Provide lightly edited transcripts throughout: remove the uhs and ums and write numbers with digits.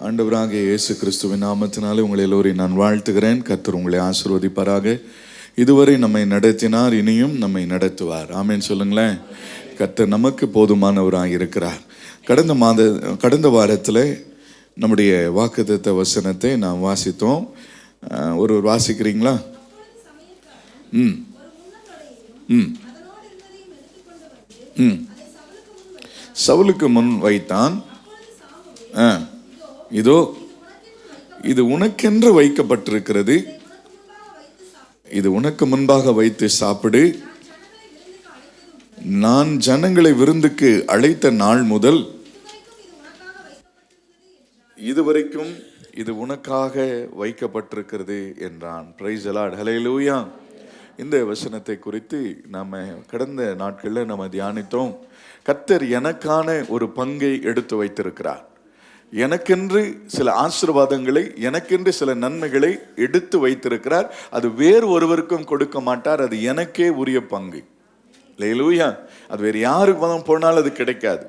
ஆண்டவராகிய இயேசு கிறிஸ்துவின் நாமத்தினாலே உங்களை எல்லோரையும் நான் வாழ்த்துகிறேன். கர்த்தர் உங்களை ஆசீர்வதிப்பாராக. இதுவரை நம்மை நடத்தினார், இனியும் நம்மை நடத்துவார். ஆமென் சொல்லுங்களேன். கர்த்தர் நமக்கு போதுமானவராக இருக்கிறார். கடந்த வாரத்தில் நம்முடைய வாக்குத்தத்த வசனத்தை நாம் வாசித்தோம். ஒரு வாசிக்கிறீங்களா? ம் ம் ம் சவுலுக்கு முன் வைத்தான். இதோ இது உனக்கென்று வைக்கப்பட்டிருக்கிறது, இது உனக்கு முன்பாக வைத்து சாப்பிடு. நான் ஜனங்களை விருந்துக்கு அழைத்த நாள் முதல் இதுவரைக்கும் இது உனக்காக வைக்கப்பட்டிருக்கிறது என்றான். பிரைஸ் தி லார்ட், ஹல்லேலூயா. இந்த வசனத்தை குறித்து நாம் கடந்த நாட்களில் நம்ம தியானித்தோம். கர்த்தர் எனக்கான ஒரு பங்கை எடுத்து வைத்திருக்கிறார். எனக்கென்று சில ஆசீர்வாதங்களை, எனக்கென்று சில நன்மைகளை எடுத்து வைத்திருக்கிறார். அது வேறு ஒருவருக்கும் கொடுக்க மாட்டார். அது எனக்கே உரிய பங்கு. ஹல்லேலூயா. அது வேறு யாருக்கு போனாலும் அது கிடைக்காது.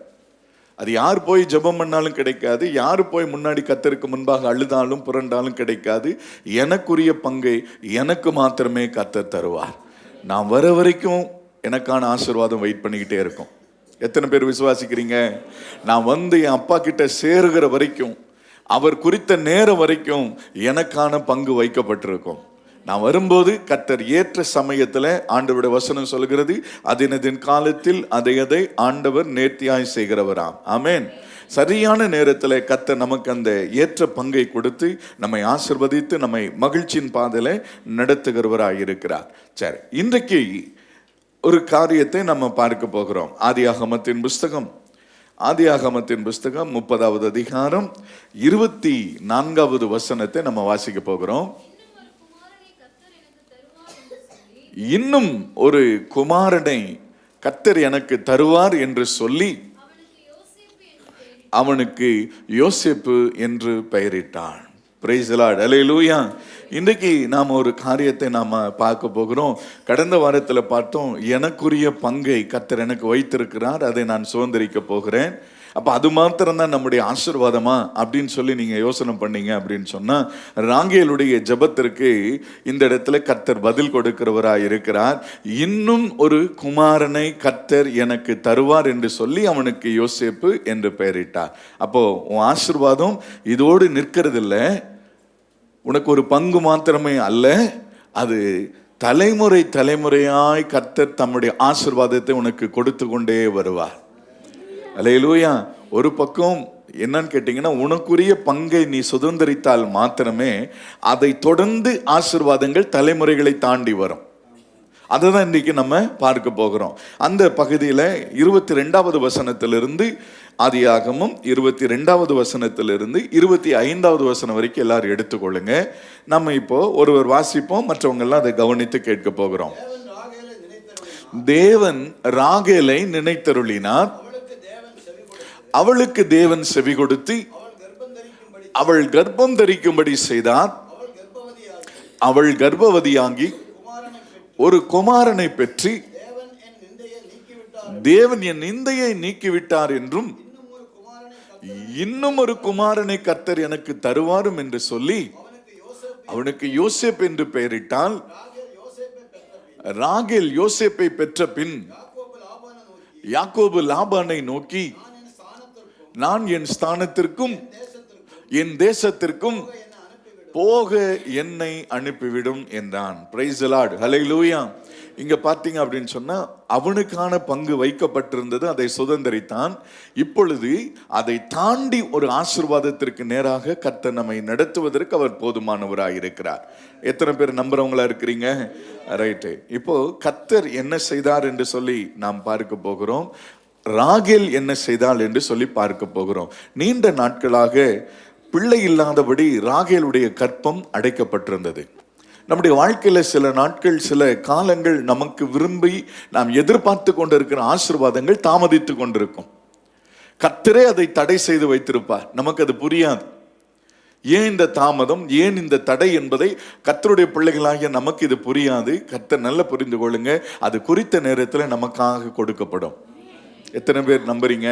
அது யார் போய் ஜெபம் பண்ணாலும் கிடைக்காது. யார் போய் முன்னாடி கர்த்தருக்கு முன்பாக அழுதாலும் புரண்டாலும் கிடைக்காது. எனக்குரிய பங்கை எனக்கு மாத்திரமே கர்த்தர் தருவார். நான் வர வரைக்கும் எனக்கான ஆசீர்வாதம் வெயிட் பண்ணிக்கிட்டே இருக்கும். எத்தனை பேர் விசுவாசிக்கிறீங்க? நான் வந்து என் அப்பா கிட்ட சேருகிற வரைக்கும், அவர் குறித்த நேரம் வரைக்கும் எனக்கான பங்கு வைக்கப்பட்டிருக்கும். நான் வரும்போது கர்த்தர் ஏற்ற சமயத்தில், ஆண்டவருடைய வசனம் சொல்கிறது, அதினதின் காலத்தில் அதை ஆண்டவர் நேர்த்தியாய் செய்கிறவராம். ஆமென். சரியான நேரத்தில் கர்த்தர் நமக்கு அந்த ஏற்ற பங்கை கொடுத்து நம்மை ஆசீர்வதித்து நம்மை மகிழ்ச்சியின் பாதையில நடத்துகிறவராக இருக்கிறார். சரி, இன்றைக்கு ஒரு காரியத்தை நம்ம பார்க்க போகிறோம். ஆதியாகமத்தின் புஸ்தகம் 30வது அதிகாரம் 24வது வசனத்தை நம்ம வாசிக்க போகிறோம். இன்னும் ஒரு குமாரனை கர்த்தர் எனக்கு தருவார் என்று சொல்லி அவனுக்கு யோசேப்பு என்று பெயரிட்டான். பிரைஸ் தி லார்ட், ஹல்லேலூயா. இன்றைக்கு நாம் ஒரு காரியத்தை நாம் பார்க்க போகிறோம். கடந்த வாரத்தில் பார்த்தோம், எனக்குரிய பங்கை கர்த்தர் எனக்கு வைத்திருக்கிறார், அதை நான் சுதந்திரிக்க போகிறேன். அப்போ அது மாத்திரம்தான் நம்முடைய ஆசீர்வாதமா அப்படின்னு சொல்லி நீங்கள் யோசனை பண்ணீங்க அப்படின்னு சொன்னால், ராகேலுடைய ஜெபத்திற்கு இந்த இடத்துல கர்த்தர் பதில் கொடுக்கிறவராக இருக்கிறார். இன்னும் ஒரு குமாரனை கர்த்தர் எனக்கு தருவார் என்று சொல்லி அவனுக்கு யோசேப்பு என்று பெயரிட்டார். அப்போ உன் ஆசீர்வாதம் இதோடு நிற்கிறதில்லை. உனக்கு ஒரு பங்கு மாத்திரமே அல்ல, அது தலைமுறையாய் கர்த்தர் தம்முடைய ஆசீர்வாதத்தை உனக்கு கொடுத்து கொண்டே வருவார். ஹல்லேலூயா. ஒரு பக்கம் என்னன்னு கேட்டீங்கன்னா, உனக்குரிய பங்கை நீ சுதந்திரித்தால் மாத்திரமே அதை தொடர்ந்து ஆசீர்வாதங்கள் தலைமுறைகளை தாண்டி வரும். அதை தான் இன்றைக்கி நம்ம பார்க்க போகிறோம். அந்த பகுதியில் 22வது வசனத்திலிருந்து, ஆதியாகமம் 22வது வசனத்திலிருந்து 25வது வசனம் வரைக்கும் எல்லாரும் எடுத்துக்கொள்ளுங்க. நம்ம இப்போ ஒருவர் வாசிப்போம், மற்றவங்க எல்லாம் அதை கவனித்து கேட்க போகிறோம். தேவன் ராகேலை நினைத்தருளினார், அவளுக்கு தேவன் செவி கொடுத்து அவள் கர்ப்பம் தரிக்கும்படி செய்தார். அவள் கர்ப்பவதியாகி ஒரு குமாரனை பெற்று தேவன் என் நிந்தையை நீக்கிவிட்டார் என்றும் இன்னும் ஒரு குமாரனை கர்த்தர் எனக்கு தருவாரும் என்று சொல்லி அவனுக்கு யோசேப் என்று பெயரிட்டால், ராகேல் யோசேப்பை பெற்ற பின் யாக்கோபு லாபானை நோக்கி, நான் என் ஸ்தானத்திற்கும் என் தேசத்திற்கும் போக என்னை அனுப்பிவிடும் என்றான். பிரைஸ் தி லார்ட், ஹல்லேலூயா. இங்க பார்த்தீங்க அப்படின்னு சொன்னா, அவனுக்கான பங்கு வைக்கப்பட்டிருந்தது, அதை சுதந்திரித்தான். இப்பொழுது அதை தாண்டி ஒரு ஆசீர்வாதத்திற்கு நேராக கர்த்தர் நம்மை நடத்துவதற்கு அவர் போதுமானவராக இருக்கிறார். எத்தனை பேர் நம்புறவங்களா இருக்கிறீங்க? ரைட்டு. இப்போ கர்த்தர் என்ன செய்தார் என்று சொல்லி நாம் பார்க்க போகிறோம். ராகேல் என்ன செய்தாள் என்று சொல்லி பார்க்க போகிறோம். நீண்ட நாட்களாக பிள்ளை இல்லாதபடி ராகேலுடைய கர்ப்பம் அடைக்கப்பட்டிருந்தது. நம்முடைய வாழ்க்கையில் சில நாட்கள், சில காலங்கள் நமக்கு விரும்பி நாம் எதிர்பார்த்து கொண்டிருக்கிற ஆசீர்வாதங்கள் தாமதித்து கொண்டிருக்கும். கர்த்தரே அதை தடை செய்து வைத்திருப்பார். நமக்கு அது புரியாது. ஏன் இந்த தாமதம், ஏன் இந்த தடை என்பதை கர்த்தருடைய பிள்ளைகளாகிய நமக்கு இது புரியாது. கர்த்தர் நல்லா புரிந்து கொள்ளுங்க, அது குறித்த நேரத்தில் நமக்காக கொடுக்கப்படும். எத்தனை பேர் நம்புறீங்க?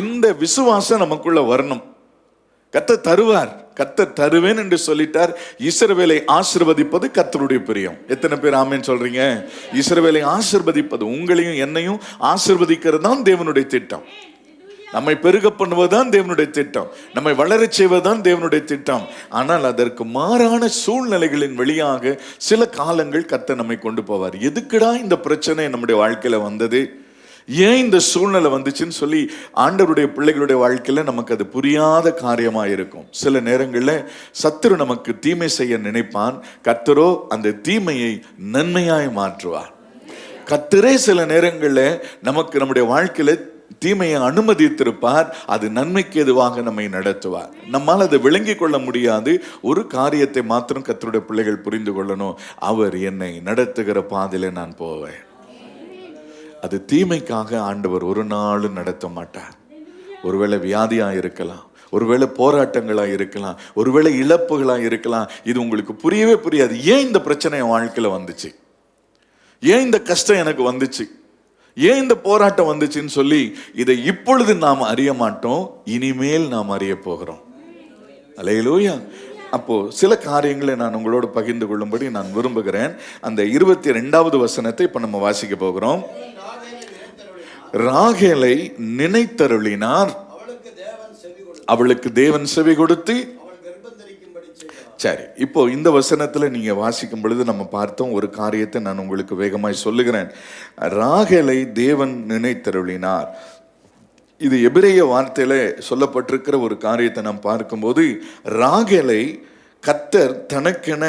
இந்த விசுவாசம் நமக்குள்ள வரணும். கர்த்தர் தருவார், கர்த்தர் தருவேன் என்று சொல்லிட்டார். இஸ்ரவேலை ஆசீர்வதிப்பது கர்த்தருடைய பிரியம். எத்தனை பேர் ஆமென் சொல்றீங்க? இஸ்ரவேலை ஆசீர்வதிப்பது, உங்களையும் என்னையும் ஆசீர்வதிக்கிறது தான் தேவனுடைய திட்டம். நம்மை பெருக பண்ணுவதுதான் தேவனுடைய திட்டம், நம்மை வளரச் செய்வதுதான் தேவனுடைய திட்டம். ஆனால் அதற்கு மாறான சூழ்நிலைகளின் வழியாக சில காலங்கள் கர்த்தர் நம்மை கொண்டு போவார். எதுக்குடா இந்த பிரச்சனை நம்முடைய வாழ்க்கையில வந்தது, ஏன் இந்த சூழ்நிலை வந்துச்சுன்னு சொல்லி ஆண்டவருடைய பிள்ளைகளுடைய வாழ்க்கையில நமக்கு அது புரியாத காரியமா இருக்கும். சில நேரங்களில் சத்துரு நமக்கு தீமை செய்ய நினைப்பான், கர்த்தரோ அந்த தீமையை நன்மையாய் மாற்றுவார். கர்த்தரே சில நேரங்களில் நமக்கு நம்முடைய வாழ்க்கையில தீமையை அனுமதித்திருப்பார், அது நன்மைக்கு எதுவாக நம்மை நடத்துவார். நம்மால் அதை விளங்கி கொள்ள முடியாது. ஒரு காரியத்தை மாத்திரம் கர்த்தருடைய பிள்ளைகள் புரிந்து கொள்ளணும், அவர் என்னை நடத்துகிற பாதையில நான் போவேன். அது தீமைக்காக ஆண்டவர் ஒரு நாளும் நடத்த மாட்டார். ஒருவேளை வியாதியா இருக்கலாம், ஒருவேளை போராட்டங்களா இருக்கலாம், ஒருவேளை இழப்புகளா இருக்கலாம். இது உங்களுக்கு புரியவே புரியாது. ஏன் இந்த பிரச்சனை என் வாழ்க்கையில வந்துச்சு, ஏன் இந்த கஷ்டம் எனக்கு வந்துச்சு, ஏன் இந்த போராட்டம் வந்துச்சுன்னு சொல்லி இதை இப்பொழுது நாம் அறிய மாட்டோம், இனிமேல் நாம் அறிய போகிறோம். அல்லேலூயா. அப்போ சில காரியங்களை நான் உங்களோடு பகிர்ந்து கொள்ளும்படி நான் விரும்புகிறேன். அந்த 22வது வசனத்தை இப்ப நம்ம வாசிக்க போகிறோம். ராகேலை நினைத்தருளினார், அவளுக்கு தேவன் செவி கொடுத்து. சரி, இப்போ இந்த வசனத்துல நீங்க வாசிக்கும் பொழுது நம்ம பார்த்தோம் ஒரு காரியத்தை நான் உங்களுக்கு வேகமாய் சொல்லுகிறேன். ராகேலை தேவன் நினைத்தருளினார். இது எபிரேய வார்த்தையில சொல்லப்பட்டிருக்கிற ஒரு காரியத்தை நாம் பார்க்கும்போது, ராகேலை கர்த்தர் தனக்கென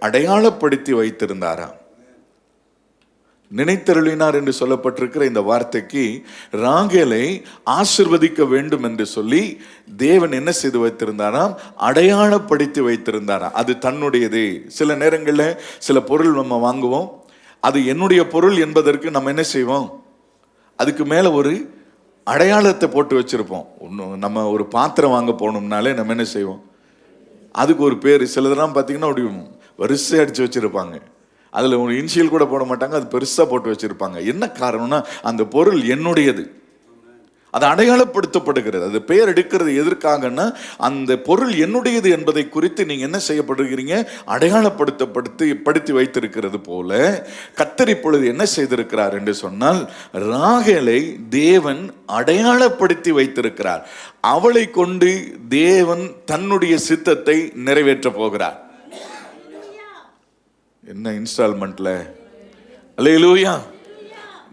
அடையாளப்படுத்தி வைத்திருந்தாராம். நினைத்தருளினார் என்று சொல்லப்பட்டிருக்கிற இந்த வார்த்தைக்கு ராகேலை ஆசீர்வதிக்க வேண்டும் என்று சொல்லி தேவன் என்ன செய்து வைத்திருந்தாராம், அடையாளப்படுத்தி வைத்திருந்தாராம். அது தன்னுடையது. சில நேரங்களில் சில பொருள் நம்ம வாங்குவோம், அது என்னுடைய பொருள் என்பதற்கு நம்ம என்ன செய்வோம், அதுக்கு மேல ஒரு அடையாளத்தை போட்டு வச்சிருப்போம். நம்ம ஒரு பாத்திரம் வாங்க போனோம்னாலே நம்ம என்ன செய்வோம், அதுக்கு ஒரு பேர். சிலதெல்லாம் பார்த்தீங்கன்னா அப்படி வரிசை அடிச்சு வச்சிருப்பாங்க, அதில் ஒரு இனிஷியல் கூட போட மாட்டாங்க, அது பெருசாக போட்டு வச்சிருப்பாங்க. என்ன காரணம்னா அந்த பொருள் என்னுடையது, அது அடையாளப்படுத்தப்படுகிறது. அது பெயர் எடுக்கிறது எதற்காகன்னா, அந்த பொருள் என்னுடையது என்பதை குறித்து நீங்க என்ன செய்யப்படுகிறீங்க, அடையாளப்படுத்தி வைத்திருக்கிறது போல கர்த்தர் இப்பொழுது என்ன செய்திருக்கிறார் என்று சொன்னால், ராகேலை தேவன் அடையாளப்படுத்தி வைத்திருக்கிறார். அவளை கொண்டு தேவன் தன்னுடைய சித்தத்தை நிறைவேற்ற போகிறார். என்ன இன்ஸ்டால்மெண்ட்ல? அல்லேலூயா.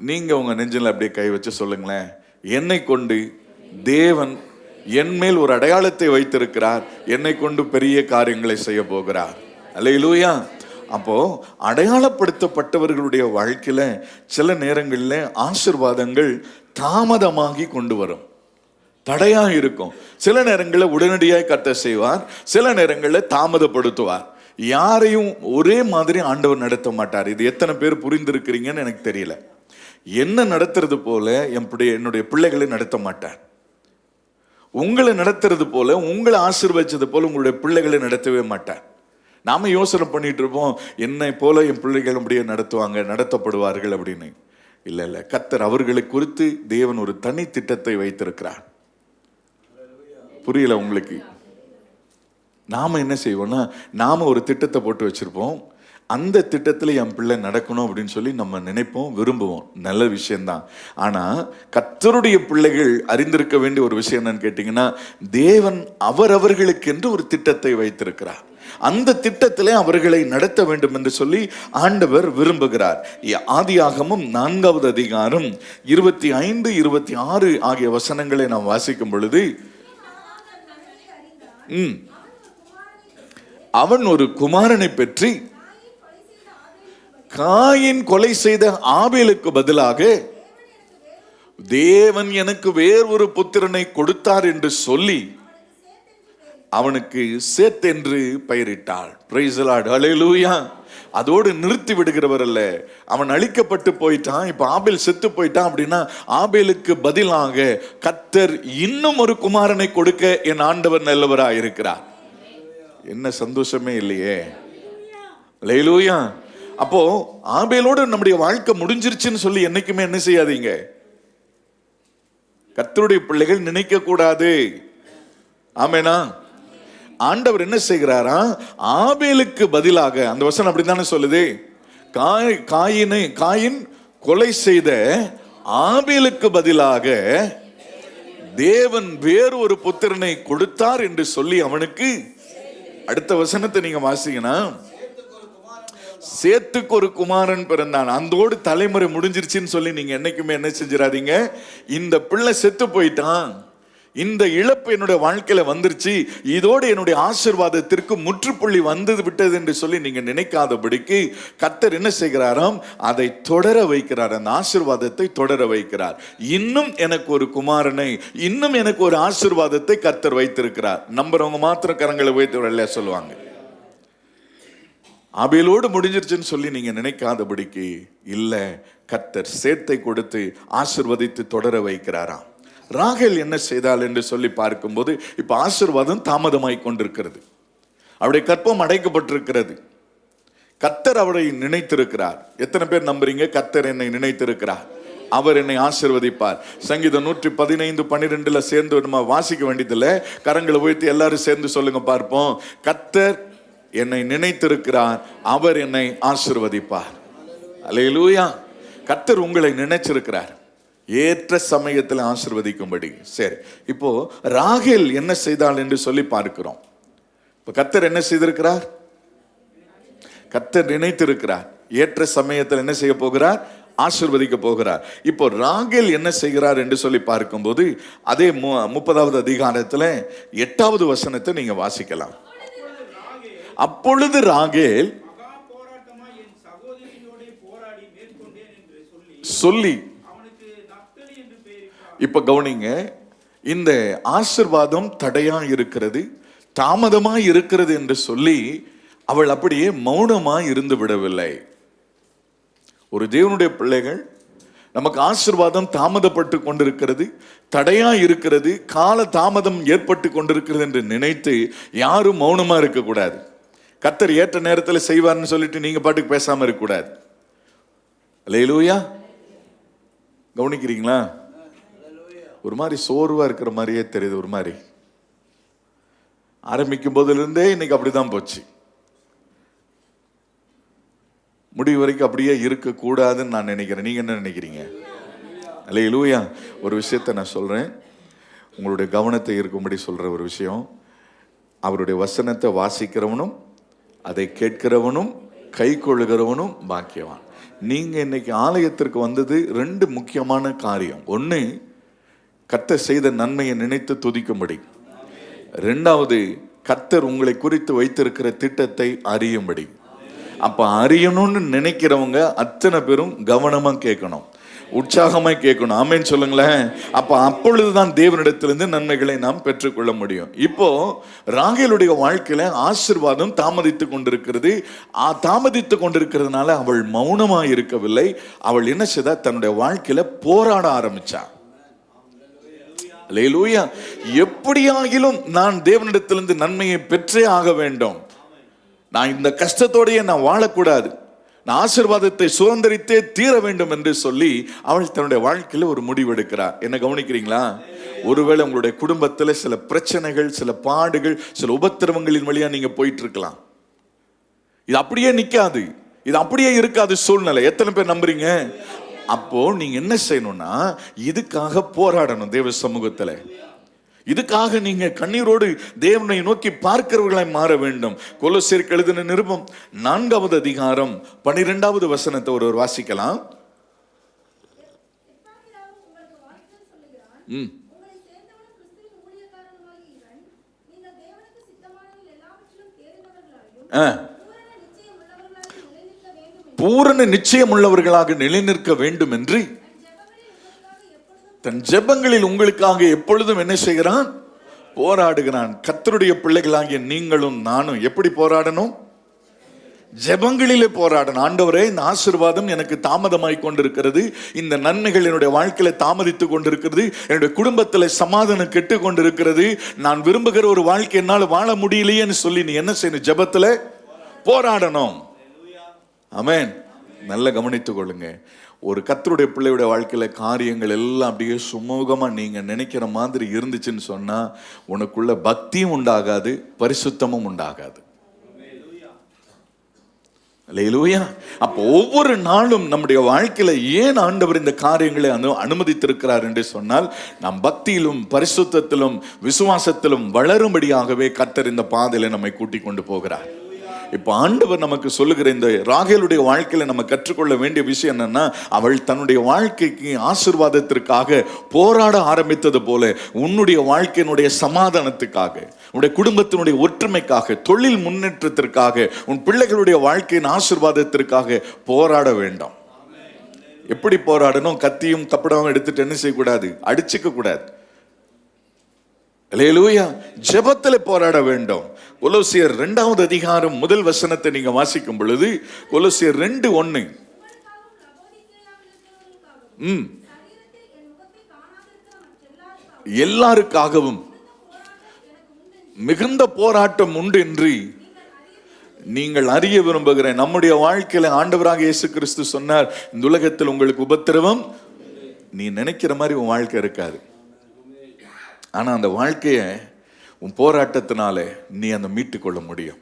நீங்க உங்க நெஞ்சில அப்படியே கை வச்சு சொல்லுங்களேன், என்னை கொண்டு தேவன் என் மேல் ஒரு அடையாளத்தை வைத்திருக்கிறார், என்னை கொண்டு பெரிய காரியங்களை செய்ய போகிறார். அல்லேலூயா. அப்போ அடையாளப்படுத்தப்பட்டவர்களுடைய வாழ்க்கையில சில நேரங்களில் ஆசீர்வாதங்கள் தாமதமாகி கொண்டு வரும், தடையா இருக்கும். சில நேரங்களில் உடனடியாக கர்த்தர் செய்வார், சில நேரங்களில் தாமதப்படுத்துவார். யாரையும் ஒரே மாதிரி ஆண்டவர் நடத்த மாட்டார். இது எத்தனை பேர் புரிந்திருக்கிறீங்கன்னு எனக்கு தெரியல. என்ன நடத்துறது போல என்னுடைய பிள்ளைகளை நடத்த மாட்டார். உங்களை நடத்துறது போல, உங்களை ஆசீர்வதிச்சது போல உங்களுடைய பிள்ளைகளை நடத்தவே மாட்டார். நாம யோசனை பண்ணிட்டு இருப்போம், என்னை போல என் பிள்ளைகள் அப்படியே நடத்துவாங்க, நடத்தப்படுவார்கள் அப்படின்னு. இல்ல, கர்த்தர் அவர்களை குறித்து தேவன் ஒரு தனி திட்டத்தை வைத்திருக்கிறார். புரியல உங்களுக்கு? நாம என்ன செய்வோம்னா, நாம ஒரு திட்டத்தை போட்டு வச்சிருப்போம், அந்த திட்டத்தில் என் பிள்ளை நடக்கணும் அப்படின்னு சொல்லி நம்ம நினைப்போம், விரும்புவோம். நல்ல விஷயம்தான். ஆனா கர்த்தருடைய பிள்ளைகள் அறிந்திருக்க வேண்டிய ஒரு விஷயம் என்னன்னு கேட்டீங்கன்னா, தேவன் அவர்களுக்கு என்று ஒரு திட்டத்தை வைத்திருக்கிறார். அந்த திட்டத்திலே அவர்களை நடத்த வேண்டும் என்று சொல்லி ஆண்டவர் விரும்புகிறார். ஆதியாகமம் 4வது அதிகாரம் 25, 26 ஆகிய வசனங்களை நாம் வாசிக்கும் பொழுது, அவன் ஒரு குமாரனை பெற்று காயின் கொலை செய்த ஆபேலுக்கு பதிலாக தேவன் எனக்கு வேறொரு புத்திரனை கொடுத்தார் என்று சொல்லி அவனுக்கு சேத் என்று பெயரிட்டாள். Price the Lord. ஹல்லேலூயா. அதோடு நிறுத்தி விடுகிறவர் அல்ல. அவன் அழிக்கப்பட்டு போயிட்டான், இப்ப ஆபேல் செத்து போயிட்டான் அப்படின்னா ஆபேலுக்கு பதிலாக கர்த்தர் இன்னும் ஒரு குமாரனை கொடுக்க என் ஆண்டவர் நல்லவராக இருக்கிறார். என்ன சந்தோஷமே இல்லையே. ஹல்லேலூயா. அப்போ ஆபேலோடு நம்முடைய வாழ்க்கை முடிஞ்சிருச்சுன்னு சொல்லி என்னைக்குமே என்ன செய்யாதீங்க, கர்த்தருடைய பிள்ளைகள் நினைக்க கூடாது. ஆமெனா? ஆண்டவர் என்ன செய்கிறாரா, ஆபேலுக்கு பதிலாக, அந்த வசனம் அப்படித்தானே சொல்லுது, காயின் கொலை செய்த ஆபேலுக்கு பதிலாக தேவன் வேறு ஒரு புத்திரனை கொடுத்தார் என்று சொல்லி அவனுக்கு, அடுத்த வசனத்தை நீங்க வாசிங்கன்னா, சேத்துக்கு ஒரு குமாரன் பிறந்தான். அந்தோடு தலைமுறை முடிஞ்சிருச்சுன்னு சொல்லி நீங்க என்னைக்குமே என்ன செஞ்சிடாதீங்க, இந்த பிள்ளை செத்து போயிட்டான், இந்த இழப்பு என்னுடைய வாழ்க்கையில வந்துருச்சு, இதோடு என்னுடைய ஆசீர்வாதத்திற்கு முற்றுப்புள்ளி வந்து விட்டது என்று சொல்லி நீங்க நினைக்காதபடிக்கு கர்த்தர் என்ன செய்கிறாராம், அதை தொடர வைக்கிறார், அந்த ஆசீர்வாதத்தை தொடர வைக்கிறார். இன்னும் எனக்கு ஒரு குமாரனை, இன்னும் எனக்கு ஒரு ஆசீர்வாதத்தை கர்த்தர் வைத்திருக்கிறார். நம்புறவங்க மாத்திரம் கரங்களை வைத்து சொல்லுவாங்க. ஆபேலோடு முடிஞ்சிருச்சுன்னு சொல்லி நீங்க நினைக்காதபடிக்கு இல்ல, கர்த்தர் சேத்தை கொடுத்து ஆசீர்வதித்து தொடர வைக்கிறாராம். ராகேல் என்ன செய்தாள் என்று சொல்லி பார்க்கும்போது, இப்ப ஆசீர்வாதம் தாமதமாய் கொண்டிருக்கிறது, அவருடைய கற்பம் அடைக்கப்பட்டிருக்கிறது. கர்த்தர் அவரை நினைத்திருக்கிறார். எத்தனை பேர் நம்புறீங்க கர்த்தர் என்னை நினைத்திருக்கிறார், அவர் என்னை ஆசீர்வதிப்பார்? சங்கீதம் 115:12 சேர்ந்து நம்ம வாசிக்க வேண்டியதில்லை, கரங்களை உயர்த்தி எல்லாரும் சேர்ந்து சொல்லுங்க பார்ப்போம். கர்த்தர் என்னை நினைத்திருக்கிறார், அவர் என்னை ஆசீர்வதிப்பார். அல்லேலூயா. கர்த்தர் உங்களை நினைச்சிருக்கிறார், ஏற்ற சமயத்தில் ஆசீர்வதிக்கும்படி. சரி, இப்போ ராகேல் என்ன செய்தாள் என்று சொல்லி பார்க்கிறோம். இப்ப கர்த்தர் என்ன செய்திருக்கிறார், கர்த்தர் நினைத்திருக்கிறார், ஏற்ற சமயத்தில் என்ன செய்ய போகிறார், ஆசீர்வதிக்க போகிறார். இப்போ ராகேல் என்ன செய்கிறார் என்று சொல்லி பார்க்கும்போது, அதே 30வது அதிகாரத்தில் 8வது வசனத்தை நீங்க வாசிக்கலாம். அப்பொழுது ராகேல் சொல்லி, இப்ப கவனிங்க, இந்த ஆசீர்வாதம் தடையா இருக்கிறது, தாமதமா இருக்கிறது என்று சொல்லி அவள் அப்படியே மௌனமா இருந்து விடவில்லை. ஒரு தேவனுடைய பிள்ளைகள், நமக்கு ஆசீர்வாதம் தாமதப்பட்டு கொண்டிருக்கிறது, தடையா இருக்கிறது, கால தாமதம் ஏற்பட்டு கொண்டிருக்கிறது என்று நினைத்து யாரும் மௌனமா இருக்கக்கூடாது. கர்த்தர் ஏற்ற நேரத்தில் செய்வார்னு சொல்லிட்டு நீங்க பாட்டுக்கு பேசாம இருக்கக்கூடாது. அல்லேலூயா. கவனிக்கிறீங்களா? ஒரு மாதிரி சோர்வா இருக்கிற மாதிரியே தெரியுது. ஒரு மாதிரி ஆரம்பிக்கும் போதிலிருந்தே இன்னைக்கு அப்படிதான் போச்சு, முடிவு வரைக்கும் அப்படியே இருக்கக்கூடாதுன்னு நான் நினைக்கிறேன். நீங்க என்ன நினைக்கிறீங்க? அல்லேலூயா. ஒரு விஷயத்தை நான் சொல்றேன், உங்களுடைய கவனத்தை இருக்கும்படி சொல்ற ஒரு விஷயம். அவருடைய வசனத்தை வாசிக்கிறவனும் அதை கேட்கிறவனும் கை கொள்ளுகிறவனும் பாக்கியவான். நீங்க இன்னைக்கு ஆலயத்திற்கு வந்தது 2 முக்கியமான காரியம். ஒன்று, கர்த்தர் செய்த நன்மையை நினைத்து துதிக்கும்படி. 2வது, கர்த்தர் உங்களை குறித்து வைத்திருக்கிற திட்டத்தை அறியும்படி. அப்ப அறியணும்னு நினைக்கிறவங்க அத்தனை பேரும் கவனமா கேட்கணும், உற்சாகமா கேட்கணும். ஆமென் சொல்லுங்களேன். அப்பொழுதுதான் தேவனிடத்திலிருந்து நன்மைகளை நாம் பெற்றுக்கொள்ள முடியும். இப்போ ராகேலுடைய வாழ்க்கையில ஆசீர்வாதம் தாமதித்து கொண்டிருக்கிறது. தாமதித்து கொண்டிருக்கிறதுனால அவள் மௌனமா இருக்கவில்லை. அவள் என்ன செய்தா, தன்னுடைய வாழ்க்கையில போராட ஆரம்பிச்சா. அல்லேலூயா. எப்படியாகிலும் நான் தேவனிடத்திலிருந்து நன்மையை பெற்றே ஆக வேண்டும், நான் இந்த கஷ்டத்தோடையே நான் வாழக்கூடாது, நான் ஆசீர்வாதத்தை சுதந்திரித்தே தீர வேண்டும் என்று சொல்லி அவள் தன்னுடைய வாழ்க்கையில ஒரு முடிவெடுக்கிறார். என்ன கவனிக்கிறீங்களா? ஒருவேளை உங்களுடைய குடும்பத்தில் சில பிரச்சனைகள், சில பாடுகள், சில உபத்திரவங்களின் வழியா நீங்க போயிட்டு இருக்கலாம். இது அப்படியே நிக்காது, இது அப்படியே இருக்காது சூழ்நிலை. எத்தனை பேர் நம்புறீங்க? அப்போ நீங்க என்ன செய்யணும்னா, இதுக்காக போராடணும் தேவ சமூகத்துல. இதுக்காக நீங்க கண்ணீரோடு தேவனை நோக்கி பார்க்கிறவர்களை மாற வேண்டும். கொலோசியருக்கு எழுதின நிருபம் 4வது அதிகாரம் 12வது வசனத்தை ஒருவர் வாசிக்கலாம். பூரண நிச்சயம் உள்ளவர்களாக நிலைநிற்க வேண்டும் என்று தன் ஜெபங்களில் உங்களுக்காக எப்பொழுதும் என்ன செய்கிறான்? போராடுகிறான். கர்த்தருடைய பிள்ளைகளாகிய நீங்களும் நானும் எப்படி போராடணும்? ஜெபங்களிலே போராடணும். ஆண்டவரே, இந்த ஆசீர்வாதம் எனக்கு தாமதமாய் கொண்டிருக்கிறது, இந்த நன்மைகள் என்னுடைய வாழ்க்கையில தாமதித்து கொண்டிருக்கிறது, என்னுடைய குடும்பத்தில் சமாதானம் கெட்டு கொண்டிருக்கிறது, நான் விரும்புகிற ஒரு வாழ்க்கை என்னால் வாழ முடியலையேன்னு சொல்லி நீ என்ன செய்யணும்? ஜெபத்துல போராடணும். ஆமென். நல்ல கவனித்துக் கொள்ளுங்க. ஒரு கர்த்தருடைய பிள்ளையுடைய வாழ்க்கையில காரியங்கள் எல்லாம் அப்படியே சுமூகமா நீங்க நினைக்கிற மாதிரி இருந்துச்சுன்னு சொன்னா உனக்குள்ள பக்தியும் உண்டாகாது, பரிசுத்தமும் உண்டாகாது. அல்லேலூயா. அப்போ ஒவ்வொரு நாளும் நம்முடைய வாழ்க்கையில ஏன் ஆண்டவர் இந்த காரியங்களை அனுமதித்திருக்கிறார் என்று சொன்னால், நாம் பக்தியிலும் பரிசுத்தத்திலும் விசுவாசத்திலும் வளரும்படியாகவே கர்த்தர் இந்த பாதையில நம்மை கூட்டிக் கொண்டு போகிறார். இப்ப ஆண்டவர் நமக்கு சொல்லுகிற இந்த ராகேலுடைய வாழ்க்கையில நம்ம கற்றுக்கொள்ள வேண்டிய விஷயம் என்னன்னா, அவள் தன்னுடைய வாழ்க்கைக்கு ஆசீர்வாதத்திற்காக போராட ஆரம்பித்தது போல உன்னுடைய வாழ்க்கையினுடைய சமாதானத்துக்காக, உன்னுடைய குடும்பத்தினுடைய ஒற்றுமைக்காக, தொழில் முன்னேற்றத்திற்காக, உன் பிள்ளைகளுடைய வாழ்க்கையின் ஆசீர்வாதத்திற்காக போராட வேண்டும். எப்படி போராடணும்? கத்தியும் கப்படமும் எடுத்துட்டு என்ன செய்யக்கூடாது? அடிச்சுக்க கூடாது. அல்லேலூயா. ஜெபத்திலே போராட வேண்டும். கொலோசியர் 2வது அதிகாரம் 1 வசனத்தை நீங்க வாசிக்கும் பொழுது, கொலோசியர் 2:1, எல்லாருக்காகவும் மிகுந்த போராட்டம் உண்டு என்று நீங்கள் அறிய விரும்புகிறேன். நம்முடைய வாழ்க்கையில ஆண்டவராக இயேசு கிறிஸ்து சொன்னார், இந்த உலகத்தில் உங்களுக்கு உபத்திரவம், நீ நினைக்கிற மாதிரி உன் வாழ்க்கை இருக்காது. ஆனா அந்த வாழ்க்கையை உன் போராட்டத்தினால நீ அதை மீட்டுக்கொள்ள முடியும்.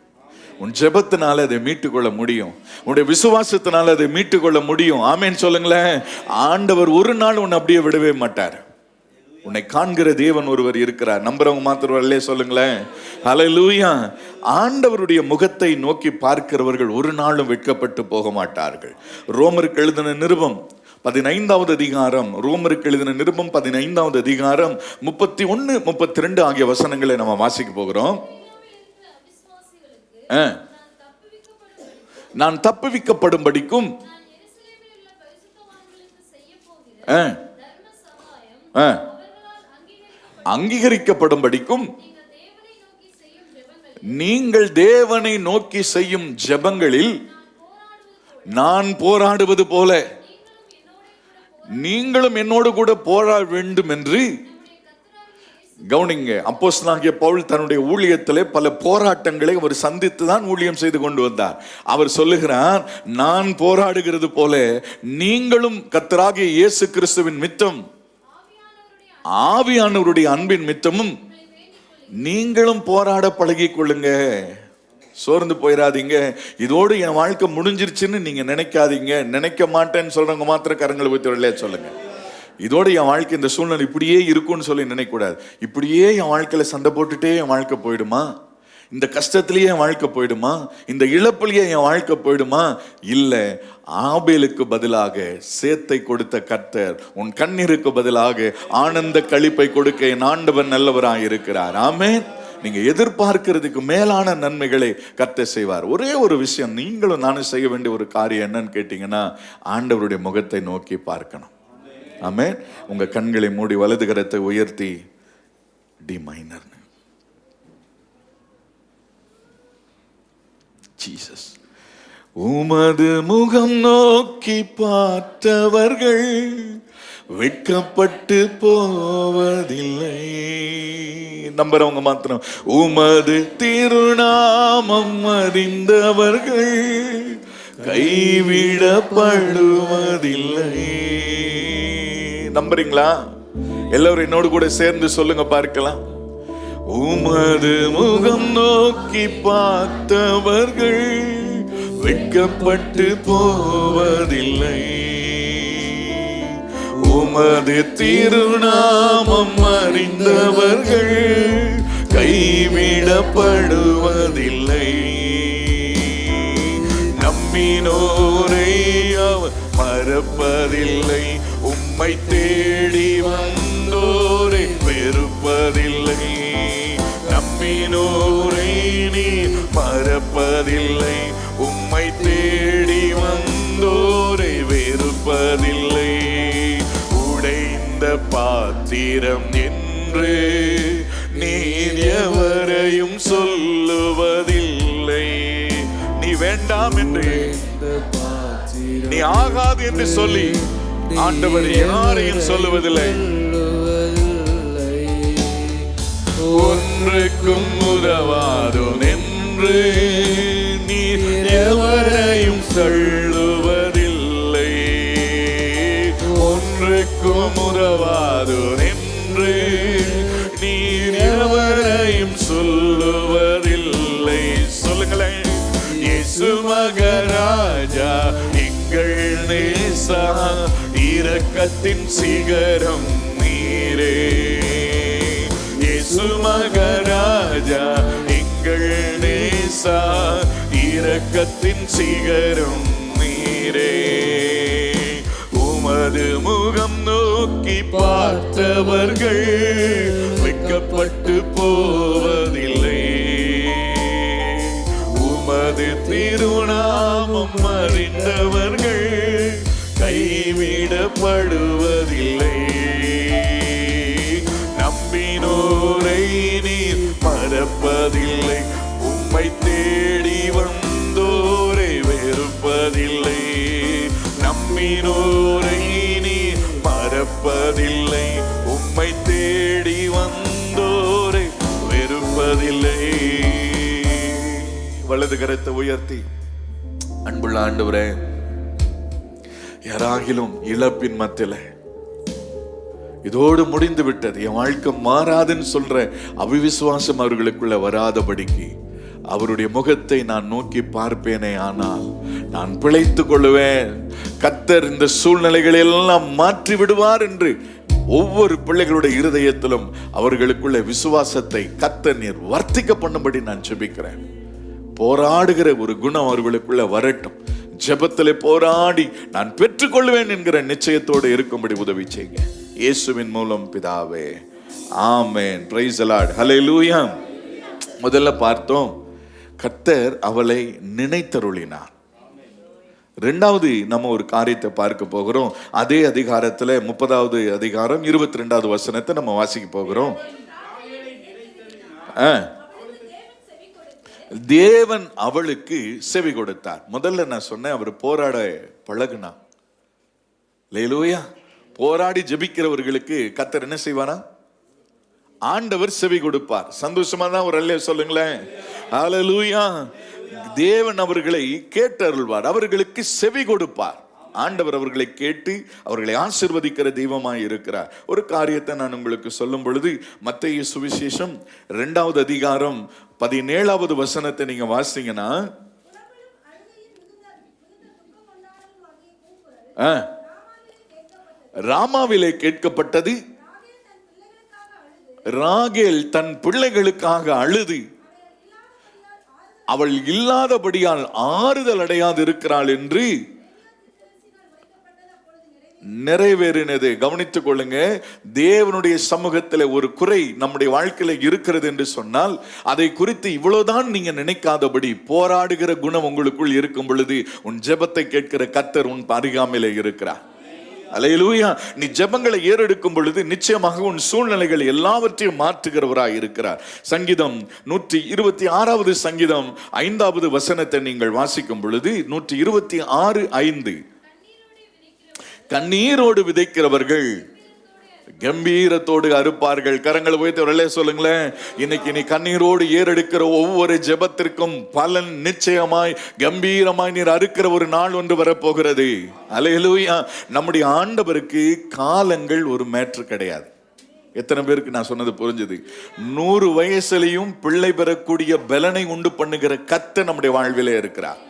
உன் ஜெபத்தினால அதை மீட்டுக்கொள்ள முடியும். உன்னுடைய விசுவாசத்தினால அதை மீட்டுக்கொள்ள முடியும். ஆமேன் சொல்லுங்களேன். ஆண்டவர் ஒரு நாள் உன்னை அப்படியே விடவே மாட்டார். உன்னை காண்கிற தேவன் ஒருவர் இருக்கிறார். நம்புறவங்க மாத்திரவர்களே சொல்லுங்களேன். ஹல்லேலூயா. ஆண்டவருடைய முகத்தை நோக்கி பார்க்கிறவர்கள் ஒரு நாளும் வெட்கப்பட்டு போக மாட்டார்கள். ரோமருக்கு எழுதின நிருபம் 15வது அதிகாரம், ரோமருக்கு எழுதின நிருபம் 15வது அதிகாரம் 31, 32 ஆகிய வசனங்களை நம்ம வாசிக்க போகிறோம். நான் தப்புவிக்கப்படும்படிக்கும் அங்கீகரிக்கப்படும்படிக்கும் நீங்கள் தேவனை நோக்கி செய்யும் ஜெபங்களில் நான் போராடுவது போல நீங்களும் என்னோடு கூட போராட வேண்டும் என்று. கவனிங்க, அப்போஸ்தலனாகிய பவுல் தன்னுடைய ஊழியத்திலே பல போராட்டங்களை அவர் சந்தித்து தான் ஊழியம் செய்து கொண்டு வந்தார். அவர் சொல்லுகிறார், நான் போராடுகிறது போல நீங்களும் கர்த்தராகிய இயேசு கிறிஸ்துவின் மித்தம், ஆவியானவருடைய அன்பின் மித்தமும் நீங்களும் போராட பழகிக் கொள்ளுங்க. சோர்ந்து போயிடாதீங்க. இதோடு என் வாழ்க்கை முடிஞ்சிருச்சுன்னு நீங்க நினைக்காதீங்க. நினைக்க மாட்டேன்னு சொல்றவங்க மாத்திரம் கரங்களை ஊத்தி சொல்லுங்க. இதோட என் வாழ்க்கை இந்த சூழ்நிலை இப்படியே இருக்கும்னு சொல்லி நினைக்கூடாது. இப்படியே என் வாழ்க்கையில சண்டை போட்டுட்டே என் வாழ்க்கை போயிடுமா? இந்த கஷ்டத்திலேயே என் வாழ்க்கை போயிடுமா? இந்த இழப்பிலேயே என் வாழ்க்கை போயிடுமா? இல்ல, ஆபேலுக்கு பதிலாக சேத்தை கொடுத்த கர்த்தர் உன் கண்ணீருக்கு பதிலாக ஆனந்த களிப்பை கொடுக்க என் ஆண்டவர் நல்லவராய் இருக்கிறார். ஆமென். நீங்க எதிர்பார்க்கிறதுக்கு மேலான நன்மைகளை கர்த்தர் செய்வார். ஒரே ஒரு விஷயம் நீங்களும் நானும் செய்ய வேண்டிய ஒரு காரியம் என்னன்னு கேட்டீங்கன்னா, ஆண்டவருடைய முகத்தை நோக்கி பார்க்கணும். ஆமென். உங்க கண்களை மூடி வலது கரத்தை உயர்த்தி டி மைனர். ஜீசஸ். உமது முகம் நோக்கி பார்த்தவர்கள் வெட்கப்பட்டு போவதில்லை. நம்புறவங்க மாத்திரம். உமது திருநாமம் அறிந்தவர்கள் கைவிடப்படுவதில்லை. நம்புறீங்களா? எல்லாரும் என்னோடு கூட சேர்ந்து சொல்லுங்க பார்க்கலாம். உமது முகம் நோக்கி பார்த்தவர்கள் வெட்கப்பட்டு போவதில்லை. உமது திருநாமம் அறிந்தவர்கள் கைவிடப்படுவதில்லை. நம்பினோரை அவர் மறப்பதில்லை. உம்மை தேடி வந்தோரை வெறுப்பதில்லை. நம்பினோரை நீ மறப்பதில்லை. உம்மை தேடி வந்தோரை வெறுப்பதில்லை. உடைந்த பாத்திரம் என்று நீர் எவரையும் சொல்லுவதில்லை. நீ வேண்டாம் என்று, நீ ஆகாது என்று சொல்லி ஆண்டவர் யாரையும் சொல்லுவதில்லை. ஒன்றுக்கும் உதவாதோன் என்று நீர் எவரையும் சொல்லுவதில்லை. மகவாதூர் என்று நீர் எவரையும் சொல்லுவதில்லை. சொல்லுங்களேன். இயேசு மகராஜா எங்கள் நேசா, இரக்கத்தின் சிகரம் நீரே. இயேசு மகராஜா எங்கள் நேசா, இரக்கத்தின் சிகரம் நீரே. உமது முகம் நோக்கி பார்த்தவர்கள் வெட்கப்பட்டு போவதில்லை. உமது திருநாமம் அறிந்தவர்கள் கைவிடப்படுவதில்லை. நம்பினோரை நீர் மறப்பதில்லை. உம்மை தேடி வந்தோரை வெறுப்பதில்லை. நம்பினோரை நீர் மறப்பதில்லை. உம்மை தேடி வந்தோரை வெறுப்பதில்லை. வலது கரத்தை உயர்த்தி, அன்புள்ள ஆண்டவரே, யாராகிலும் இழப்பின் மத்தியில இதோடு முடிந்து விட்டது, என் வாழ்க்கை மாறாதுன்னு சொல்ற அவிவிசுவாசம் அவர்களுக்குள்ள வராதபடிக்கு அவருடைய முகத்தை நான் நோக்கி பார்ப்பேனே ஆனால் நான் பிழைத்துக் கொள்ளுவேன். கர்த்தர் இந்த சூழ்நிலைகளை எல்லாம் மாற்றி விடுவார் என்று ஒவ்வொரு பிள்ளைகளுடைய இருதயத்திலும் அவர்களுக்குள்ள விசுவாசத்தை கர்த்தர் நீர் வர்த்திக்க பண்ணும்படி நான் ஜெபிக்கிறேன். போராடுகிற ஒரு குணம் அவர்களுக்குள்ள வரட்டும். ஜெபத்திலே போராடி நான் பெற்றுக்கொள்வேன் என்கிற நிச்சயத்தோடு இருக்கும்படி உதவி செய்யுங்க. இயேசுவின் மூலம் பிதாவே, ஆமென். Price the Lord. ஹல்லேலூயா. முதல்ல பார்த்தோம், கர்த்தர் அவளை நினைத்தருளினார். ரெண்டாவது நம்ம ஒரு காரியத்தை பார்க்க போகிறோம். அதே அதிகாரத்துல 30வது அதிகாரம் 22வது வசனத்தை நம்ம வாசிக்க போகிறோம். தேவன் அவளுக்கு செவி கொடுத்தார். முதல்ல நான் சொன்னேன், அவர் போராட பழகுனா. அல்லேலூயா. போராடி ஜெபிக்கிறவர்களுக்கு கர்த்தர் என்ன செய்வாரா? ஆண்டவர் செவி கொடுப்பார். சந்தோஷமா தான் ஒரு அல்லேலூயா சொல்லுங்களேன். ஹல்லேலூயா. தேவன் அவர்களை கேட்டருள்வார், அவர்களுக்கு செவி கொடுப்பார். ஆண்டவர் அவர்களை கேட்டு அவர்களை ஆசீர்வதிக்கிற தெய்வமாய் இருக்கிறார். ஒரு காரியத்தை நான் உங்களுக்கு சொல்லும் பொழுது, மத்தேயு சுவிசேஷம் 2வது அதிகாரம் 17வது வசனத்தை நீங்க வாசிங்கன்னா, ராமாவிலே கேட்கப்பட்டது, ராகேல் தன் பிள்ளைகளுக்காக அழுது அவள் இல்லாதபடியால் ஆறுதல் அடையாது இருக்கிறாள் என்று நிறைவேறினது. கவனித்துக் கொள்ளுங்க. தேவனுடைய சமூகத்தில் ஒரு குறை நம்முடைய வாழ்க்கையில இருக்கிறது என்று சொன்னால், அதை குறித்து இவ்வளவுதான் நீங்க நினைக்காதபடி போராடுகிற குணம் உங்களுக்குள் இருக்கும் பொழுது உன் ஜெபத்தை கேட்கிற கர்த்தர் உன் அருகாமையிலே இருக்கிறார். அல்லேலூயா. நீ ஜெபங்களை ஏறெடுக்கும் பொழுது நிச்சயமாக உன் சூழ்நிலைகள் எல்லாவற்றையும் மாற்றுகிறவராய் இருக்கிறார். சங்கீதம் 126வது சங்கீதம் 5வது வசனத்தை நீங்கள் வாசிக்கும் பொழுது, 126:5, கண்ணீரோடு விதைக்கிறவர்கள் கம்பீரத்தோடு அறுப்பார்கள். கரங்களை உயர்த்தி சொல்லுங்களேன். இன்னைக்கு நீ கண்ணீரோடு ஏறெடுக்கிற ஒவ்வொரு ஜெபத்திற்கும் பலன் நிச்சயமாய் கம்பீரமாய் நீர் அறுக்கிற ஒரு நாள் ஒன்று வரப்போகிறது. அல்லேலூயா. நம்முடைய ஆண்டவருக்கு காலங்கள் ஒரு மேட்ரு கிடையாது. எத்தனை பேருக்கு நான் சொன்னது புரிஞ்சது? 100 வயசுலையும் பிள்ளை பெறக்கூடிய பலனை உண்டு பண்ணுகிற கர்த்தர் நம்முடைய வாழ்விலே இருக்கிறார்.